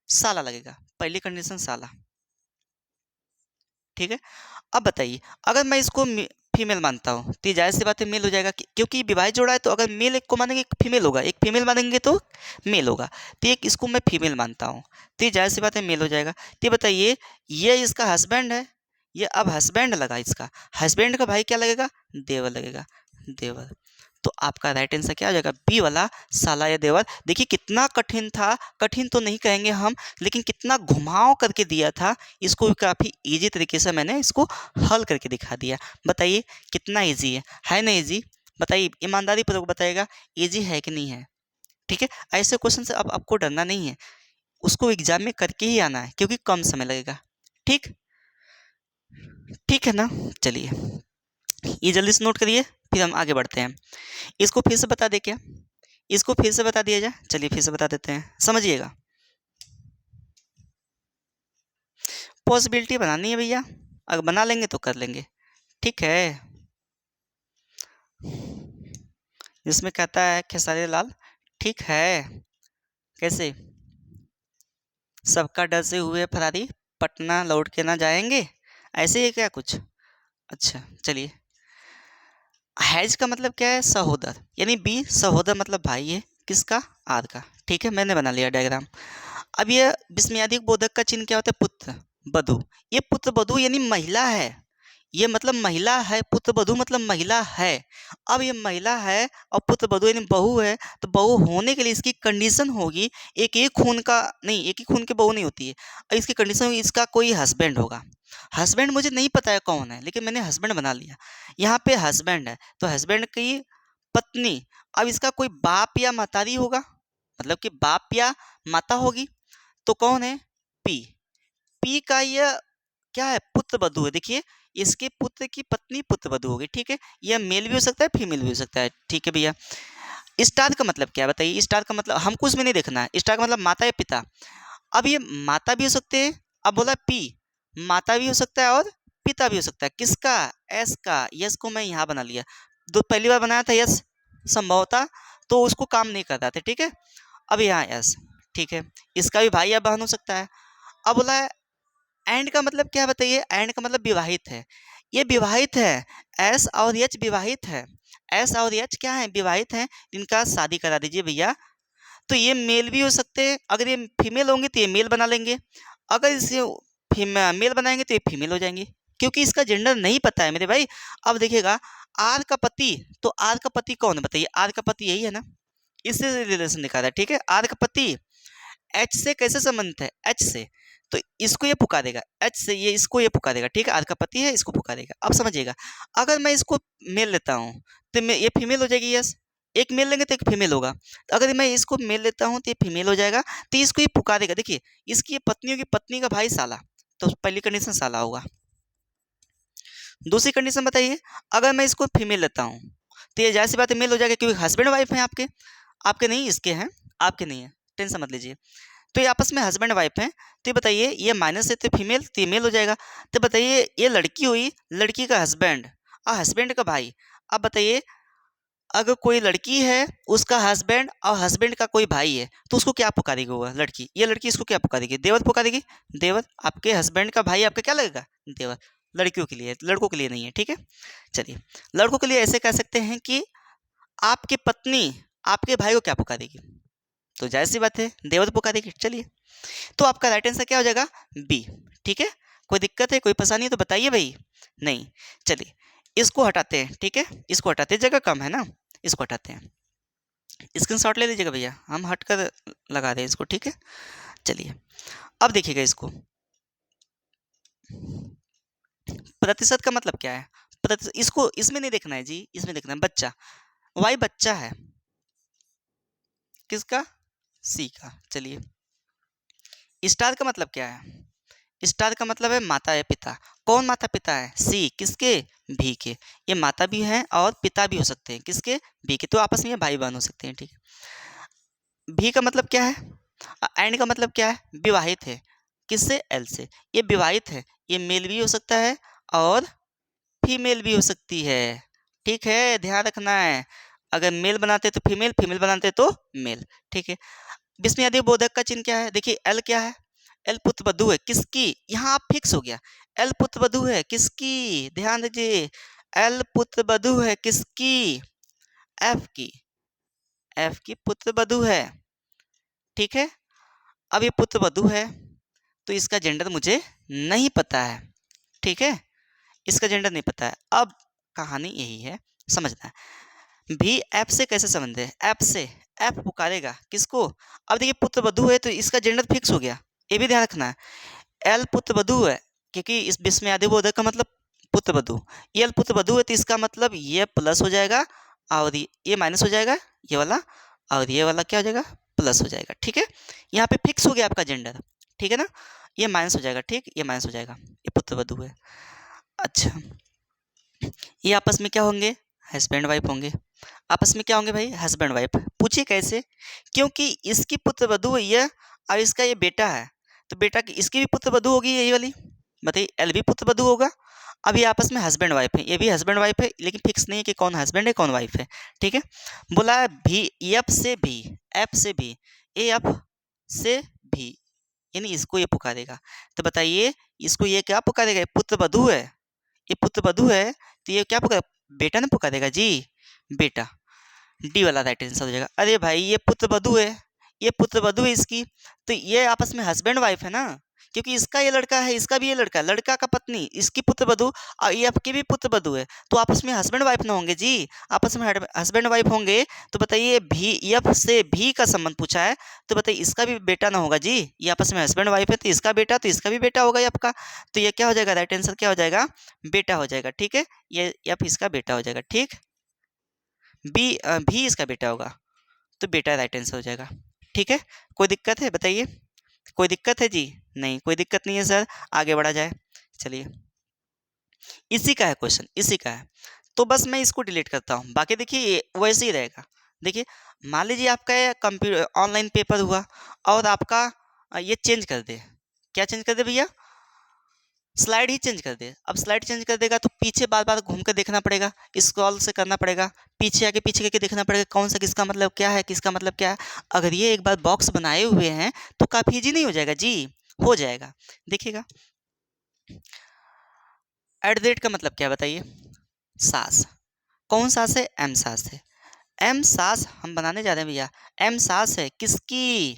साला लगेगा, पहली कंडीशन साला, ठीक है। अब बताइए, अगर मैं इसको फीमेल मानता हूँ तो ये जाहिर सी बात है मेल हो जाएगा, क्योंकि विवाहित जोड़ा है, तो अगर मेल एक को मानेंगे एक फीमेल होगा, एक फीमेल मानेंगे तो मेल होगा। तो एक इसको मैं फीमेल मानता हूँ, तो ये जाहिर सी बात है मेल हो जाएगा। तो ये बताइए, ये इसका हस्बैंड है, ये अब हस्बैंड लगा, इसका हस्बैंड का भाई क्या लगेगा? देवर लगेगा, देवर। तो आपका राइट आंसर क्या हो जाएगा? बी वाला, साला या देवर। देखिए कितना कठिन था, कठिन तो नहीं कहेंगे हम, लेकिन कितना घुमाव करके दिया था, इसको काफ़ी इजी तरीके से मैंने इसको हल करके दिखा दिया। बताइए कितना इजी है ना इजी? बताइए ईमानदारी पूर्वक बताइएगा, इजी है कि नहीं है? ठीक है, ऐसे क्वेश्चन से अब आपको डरना नहीं है, उसको एग्जाम में करके ही आना है, क्योंकि कम समय लगेगा। ठीक, ठीक है ना? चलिए ये जल्दी से नोट करिए, फिर हम आगे बढ़ते हैं। इसको फिर से बता दे क्या? इसको फिर से बता दिया जाए? चलिए फिर से बता देते हैं, समझिएगा। पॉसिबिलिटी बनानी है भैया, अगर बना लेंगे तो कर लेंगे, ठीक है। जिसमें कहता है खेसारी लाल, ठीक है। कैसे? सबका डर से हुए फरारी, पटना लौट के ना जाएंगे, ऐसे ही क्या कुछ? अच्छा चलिए। हैज का मतलब क्या है? सहोदर, यानी बी सहोदर मतलब भाई है किसका? आर का, ठीक है। मैंने बना लिया डायग्राम। अब ये विस्मयादिक बोधक का चिन्ह क्या होता है? पुत्र बधू। ये पुत्र बधू यानी महिला है, ये मतलब महिला है, पुत्र बधू मतलब महिला है। अब ये महिला है और पुत्र बधू यानी बहू है, तो बहू होने के लिए इसकी कंडीशन होगी, एक एक खून का नहीं, एक ही खून की बहू नहीं होती है। और इसकी कंडीशन होगी इसका कोई हस्बैंड होगा। हस्बैंड मुझे नहीं पता है कौन है, लेकिन मैंने हस्बैंड बना लिया। यहाँ पे हस्बैंड है तो हस्बैंड की पत्नी। अब इसका कोई बाप या महतारी होगा, मतलब कि बाप या माता होगी, तो कौन है? पी। पी का यह क्या है? पुत्र वधू है। देखिए इसके पुत्र की पत्नी पुत्र वधू होगी, ठीक है। यह मेल भी हो सकता है, फीमेल भी हो सकता है, ठीक है भैया। स्टार का मतलब क्या है बताइए? स्टार का मतलब हमको उसमें नहीं देखना है, स्टार का मतलब माता या पिता। अब ये माता भी हो सकते हैं, अब बोला पी, माता भी हो सकता है और पिता भी हो सकता है। किसका? एस का। यस को मैं यहाँ बना लिया, दो पहली बार बनाया था यस संभवतः, तो उसको काम नहीं कर रहा था, ठीक है। अब यहाँ यस, ठीक है। इसका भी भाई या बहन हो सकता है। अब बोला है एंड का मतलब क्या है बताइए? एंड का मतलब विवाहित है, ये विवाहित है। एस और एच विवाहित है, एस और एच क्या है? विवाहित हैं, इनका शादी करा दीजिए भैया। तो ये मेल भी हो सकते हैं, अगर ये फीमेल होंगे तो ये मेल बना लेंगे, अगर इसे मेल बनाएंगे तो ये फीमेल हो जाएंगे, क्योंकि इसका जेंडर नहीं पता है मेरे भाई। अब देखिएगा आर का पति, तो आर का पति कौन है बताइए? आर का पति यही है ना, इससे रिलेशन दिखा रहा है, ठीक है। आर का पति एच से कैसे संबंधित है? एच से, तो इसको ये पुकारेगा, एच से ये इसको ये पुकारेगा, ठीक है। आर का पति है, इसको पुकारेगा। अब समझिएगा, अगर मैं इसको मेल लेता हूँ तो मैं ये फीमेल हो जाएगी, यस। एक मेल लेंगे तो एक फीमेल होगा, तो अगर मैं इसको मेल लेता हूँ तो ये फीमेल हो जाएगा, तो इसको ये पुकारेगा। देखिए इसकी पत्नियों की पत्नी का भाई साला, तो पहली कंडीशन साला होगा। दूसरी कंडीशन बताइए, अगर मैं इसको फीमेल लेता हूँ तो ये जाहिर सी बात है मेल हो जाएगा, क्योंकि हस्बैंड वाइफ हैं आपके, आपके नहीं इसके हैं, आपके नहीं है, टेंशन मत लीजिए। तो ये आपस में हस्बैंड वाइफ हैं, तो ये बताइए ये माइनस है तो फीमेल, तो ये मेल हो जाएगा। तो बताइए ये लड़की हुई, लड़की का हस्बैंड और हस्बैंड का भाई। अब बताइए अगर कोई लड़की है, उसका हस्बैंड और हस्बैंड का कोई भाई है, तो उसको क्या पुकारेगी वो लड़की? ये लड़की इसको क्या पुकारेगी? देवर पुकारेगी। देवर, आपके हस्बैंड का भाई आपका क्या लगेगा? देवर। लड़कियों के लिए, लड़कों के लिए नहीं है, ठीक है। चलिए लड़कों के लिए ऐसे कह सकते हैं कि आपकी पत्नी आपके भाई को क्या पुकारेगी? तो जाहिर सी बात है देवर पुकारेगी। चलिए तो आपका राइट आंसर क्या हो जाएगा? बी, ठीक है। कोई दिक्कत है, कोई परेशानी है तो बताइए भाई। नहीं, चलिए इसको हटाते हैं, ठीक है। इसको हटाते हैं, जगह कम है ना, इसको हटाते हैं। स्क्रीनशॉट ले लीजिएगा भैया, हम हट कर लगा रहे हैं इसको, ठीक है। चलिए अब देखिएगा इसको, प्रतिशत का मतलब क्या है? इसको इसमें नहीं देखना है जी, इसमें देखना है बच्चा। वाई बच्चा है किसका? सी का। चलिए स्टार का मतलब क्या है? स्टार का मतलब है माता या पिता। कौन माता पिता है? सी, किसके? भी के। ये माता भी हैं और पिता भी हो सकते हैं, किसके? भी के। तो आपस में ये भाई बहन हो सकते हैं, ठीक है। भी का मतलब क्या है? एंड का मतलब क्या है? विवाहित है, किससे? एल से। ये विवाहित है, ये मेल भी हो सकता है और फीमेल भी हो सकती है, ठीक है, ध्यान रखना है। अगर मेल बनाते तो फीमेल, फीमेल बनाते तो मेल, ठीक है। विस्मयादि बोधक का चिन्ह क्या है? देखिए एल क्या है? एल पुत्रवधू है, किसकी? यहाँ आप फिक्स हो गया, एल पुत्रवधू है, किसकी? ध्यान दीजिए, एल पुत्रवधू है, किसकी? एफ की, एफ की पुत्रवधू है, ठीक है। अब ये पुत्रवधू है तो इसका जेंडर मुझे नहीं पता है, ठीक है। इसका जेंडर नहीं पता है। अब कहानी यही है, समझना है भी एफ से कैसे संबंध है? एफ से, एफ पुकारेगा किसको? अब देखिए पुत्रवधू है तो इसका जेंडर फिक्स हो गया, ये भी ध्यान रखना है। एल पुत्रवधू है, क्योंकि इस विस्मयादिबोधक का मतलब पुत्रवधू। ये एल पुत्रवधू है तो इसका मतलब ये प्लस हो जाएगा और ये माइनस हो जाएगा, ये वाला, और ये वाला क्या हो जाएगा? प्लस हो जाएगा, ठीक है। यहाँ पे फिक्स हो गया आपका जेंडर, ठीक है ना। ये माइनस हो जाएगा, ठीक, ये माइनस हो जाएगा, ये पुत्रवधू है। अच्छा ये आपस में क्या होंगे? हस्बैंड वाइफ होंगे। आपस में क्या होंगे भाई? Husband wife. पूछिए कैसे? क्योंकि इसकी पुत्रवधू है ये और इसका ये बेटा है, तो बेटा की इसकी भी पुत्रवधू होगी यही वाली। बताइए, एल भी पुत्रवधू होगा। अब ये आपस में हस्बैंड वाइफ है, ये भी हस्बैंड वाइफ है, लेकिन फिक्स नहीं है कि कौन हस्बैंड है कौन वाइफ है। ठीक है, बोला है भी, एफ से भी, एफ से भी, ए एफ से भी, यानी इसको ये पुकारेगा। तो बताइए, इसको ये क्या पुकारेगा? ये पुत्रवधू है, ये पुत्रवधू है, तो ये क्या पुकार, बेटा ना पुकारेगा जी, बेटा। डी वाला राइट आंसर हो जाएगा। अरे भाई, ये पुत्रवधू है, ये पुत्रवधू है इसकी, तो ये आपस में हस्बैंड वाइफ है ना, क्योंकि इसका ये लड़का है, इसका भी ये लड़का है, लड़का का पत्नी, इसकी पुत्रवधू और ये आपकी भी पुत्रवधू है, तो आपस में हस्बैंड वाइफ ना होंगे जी, आपस में हस्बैंड वाइफ होंगे। तो बताइए, भी, एफ से भी का संबंध पूछा है, तो बताइए इसका भी बेटा ना होगा जी, ये आपस में हस्बैंड वाइफ है, तो इसका बेटा, तो इसका भी बेटा होगा ये आपका। तो ये क्या हो जाएगा? राइट आंसर क्या हो जाएगा? बेटा हो जाएगा। ठीक है, ये एफ इसका बेटा हो जाएगा। ठीक, बी भी इसका बेटा होगा, तो बेटा राइट आंसर हो जाएगा। ठीक है, कोई दिक्कत है बताइए? कोई दिक्कत है जी? नहीं, कोई दिक्कत नहीं है सर। आगे बढ़ा जाए, चलिए। इसी का है क्वेश्चन, इसी का है, तो बस मैं इसको डिलीट करता हूँ, बाकी देखिए ये वैसे ही रहेगा। देखिए, मान लीजिए आपका ये कंप्यूटर ऑनलाइन पेपर हुआ और आपका ये चेंज कर दे। क्या चेंज कर दे भैया? स्लाइड ही चेंज कर दे। अब स्लाइड चेंज कर देगा तो पीछे बार बार घूम कर देखना पड़ेगा, स्क्रॉल से करना पड़ेगा, पीछे आके पीछे करके देखना पड़ेगा कौन सा किसका मतलब क्या है, किसका मतलब क्या है। अगर ये एक बार बॉक्स बनाए हुए हैं तो काफ़ी इजी नहीं हो जाएगा जी? हो जाएगा। देखिएगा, एट द रेट का मतलब क्या है बताइए? सास। कौन सास है? एम सास है। एम सास हम बनाने जा रहे हैं भैया। एम सास है किसकी?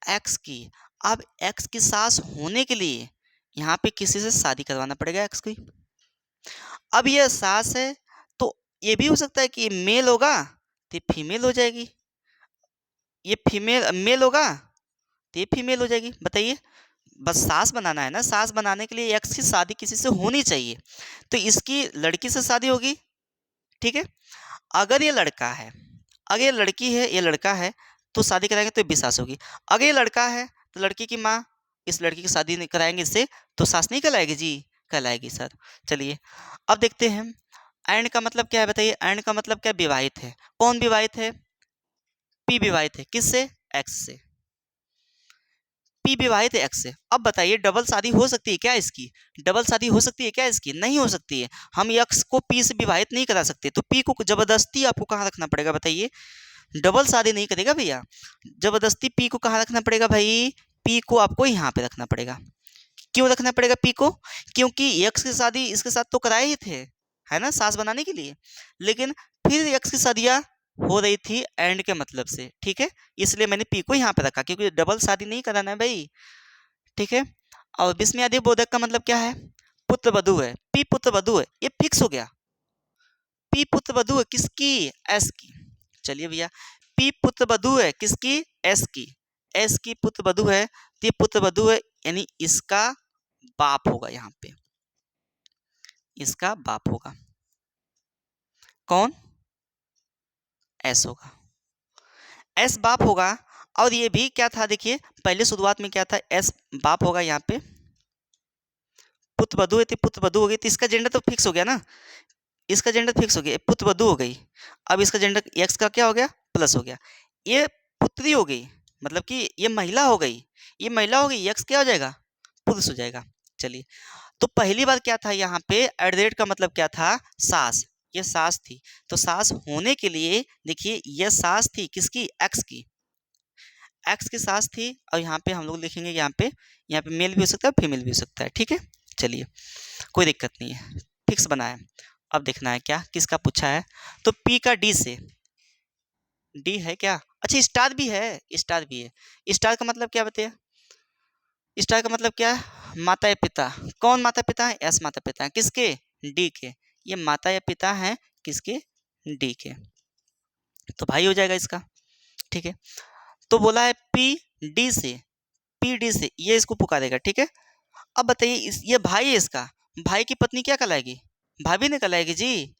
एक्स की। अब एक्स की सास होने के लिए यहाँ पे किसी से शादी करवाना पड़ेगा एक्स की। अब ये सास है, तो ये भी हो सकता है कि ये मेल होगा तो ये फीमेल हो जाएगी, ये फीमेल मेल होगा तो ये फीमेल हो जाएगी। बताइए, बस सास बनाना है ना, सास बनाने के लिए एक्स की शादी किसी से होनी चाहिए, तो इसकी लड़की से शादी होगी। ठीक है, अगर ये लड़का है, अगर ये लड़की है, ये लड़का है, तो शादी कराएंगे तो ये भी सास होगी। अगर ये लड़का है तो लड़की की माँ, इस लड़की की शादी नहीं कराएंगे इससे, तो सास नहीं कहलाएगी जी? कहलाएगी सर। चलिए, अब देखते हैं एंड का मतलब क्या है बताइए? एंड का मतलब क्या? विवाहित है। कौन विवाहित है? पी विवाहित है, किससे? एक्स से। पी विवाहित है एक्स से। अब बताइए, डबल शादी हो सकती है क्या इसकी? डबल शादी हो सकती है क्या इसकी? नहीं हो सकती है। हम एक्स को पी से विवाहित नहीं करा सकते, तो पी को जबरदस्ती आपको कहाँ रखना पड़ेगा बताइए? डबल शादी नहीं करेगा भैया, जबरदस्ती पी को कहाँ रखना पड़ेगा भाई? पी को आपको यहाँ पे रखना पड़ेगा। क्यों रखना पड़ेगा पी को? क्योंकि एक्स की शादी इसके साथ तो कराए ही थे, है ना, सास बनाने के लिए, लेकिन फिर एक्स की शादियाँ हो रही थी एंड के मतलब से। ठीक है, इसलिए मैंने पी को यहाँ पे रखा, क्योंकि डबल शादी नहीं कराना है भाई। ठीक है, और विस्मयादि बोधक का मतलब क्या है? पुत्र वधु है, पी पुत्र वधु है, ये फिक्स हो गया। पी पुत्र वधु है किसकी? एस की। चलिए भैया, पी पुत्र वधु है किसकी? एस की। एस की पुत्र वधु है, तो ये पुत्र वधु है, यानी इसका बाप होगा यहाँ पे, इसका बाप होगा। कौन? एस होगा, एस बाप होगा। और ये भी क्या था देखिए, पहले शुरुआत में क्या था? एस बाप होगा यहाँ पे, पुत्र वधु है तो पुत्र वधु हो गई, तो इसका जेंडर तो फिक्स हो गया ना, इसका जेंडर फिक्स हो गया, पुत्र वधु हो गई। अब इसका जेंडर एक्स का क्या हो गया? प्लस हो गया। ये पुत्री हो गई, मतलब कि ये महिला हो गई, ये महिला हो गई, एक्स क्या हो जाएगा? पुरुष हो जाएगा। चलिए, तो पहली बार क्या था यहाँ पे? एट द रेट का मतलब क्या था? सास। ये सास थी, तो सास होने के लिए देखिए, ये सास थी किसकी? एक्स की। एक्स की सास थी, और यहाँ पे हम लोग लिखेंगे, यहाँ पे मेल भी हो सकता है, फीमेल भी हो सकता है। ठीक है, चलिए, कोई दिक्कत नहीं है, फिक्स बना है। अब देखना है क्या किसका पूछा है। तो पी का डी से, डी है क्या? अच्छा, स्टार भी है, स्टार भी है। स्टार का मतलब क्या बताइए? स्टार का मतलब क्या है? माता या पिता। कौन माता पिता है? एस माता पिता है किसके? डी के। ये माता या पिता हैं किसके? डी के। तो भाई हो जाएगा इसका। ठीक है, तो बोला है पी डी से, पी डी से ये इसको पुकारेगा। ठीक है, अब बताइए, ये भाई है इसका, भाई की पत्नी क्या कहलाएगी? भाभी नहीं कहलाएगी जी?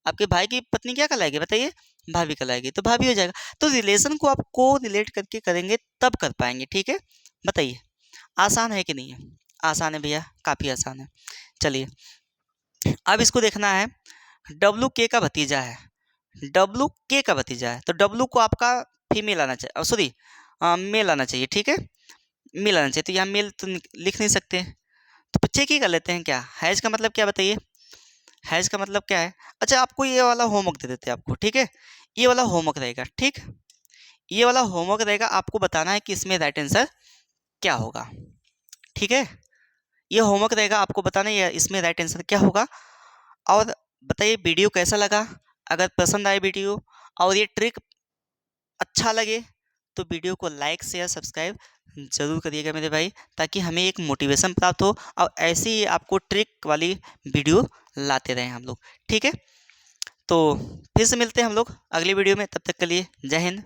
आपके भाई की पत्नी क्या कहलाएगी बताइए? भाभी कहलाएगी, तो भाभी हो जाएगा। तो रिलेशन को आप को रिलेट करके करेंगे तब कर पाएंगे। ठीक है, बताइए, आसान है कि नहीं है? आसान है भैया, काफ़ी आसान है। चलिए, अब इसको देखना है, डब्लू के का भतीजा है, डब्लू के का भतीजा है, तो डब्लू को आपका फीमेल आना चाहिए, सॉरी मेल आना चाहिए, ठीक है, मेल आना चाहिए। तो यहाँ मेल तो लिख नहीं सकते, तो चेक ही कर लेते हैं क्या हैज़ का मतलब क्या बताइए। हैज़ का मतलब क्या है। अच्छा आपको ये वाला होमवर्क दे देते हैं आपको, ठीक है, ये वाला होमवर्क रहेगा, ठीक, ये वाला होमवर्क रहेगा, आपको बताना है कि इसमें राइट आंसर क्या होगा, ठीक है, ये होमवर्क रहेगा, आपको बताना है इसमें राइट आंसर क्या होगा। और बताइए वीडियो कैसा लगा, अगर पसंद आए वीडियो और ये ट्रिक अच्छा लगे तो वीडियो को लाइक शेयर सब्सक्राइब ज़रूर करिएगा मेरे भाई, ताकि हमें एक मोटिवेशन प्राप्त हो और ऐसे ही आपको ट्रिक वाली वीडियो लाते रहें हम लोग, ठीक है। तो फिर से मिलते हैं हम लोग अगली वीडियो में, तब तक के लिए जय हिंद।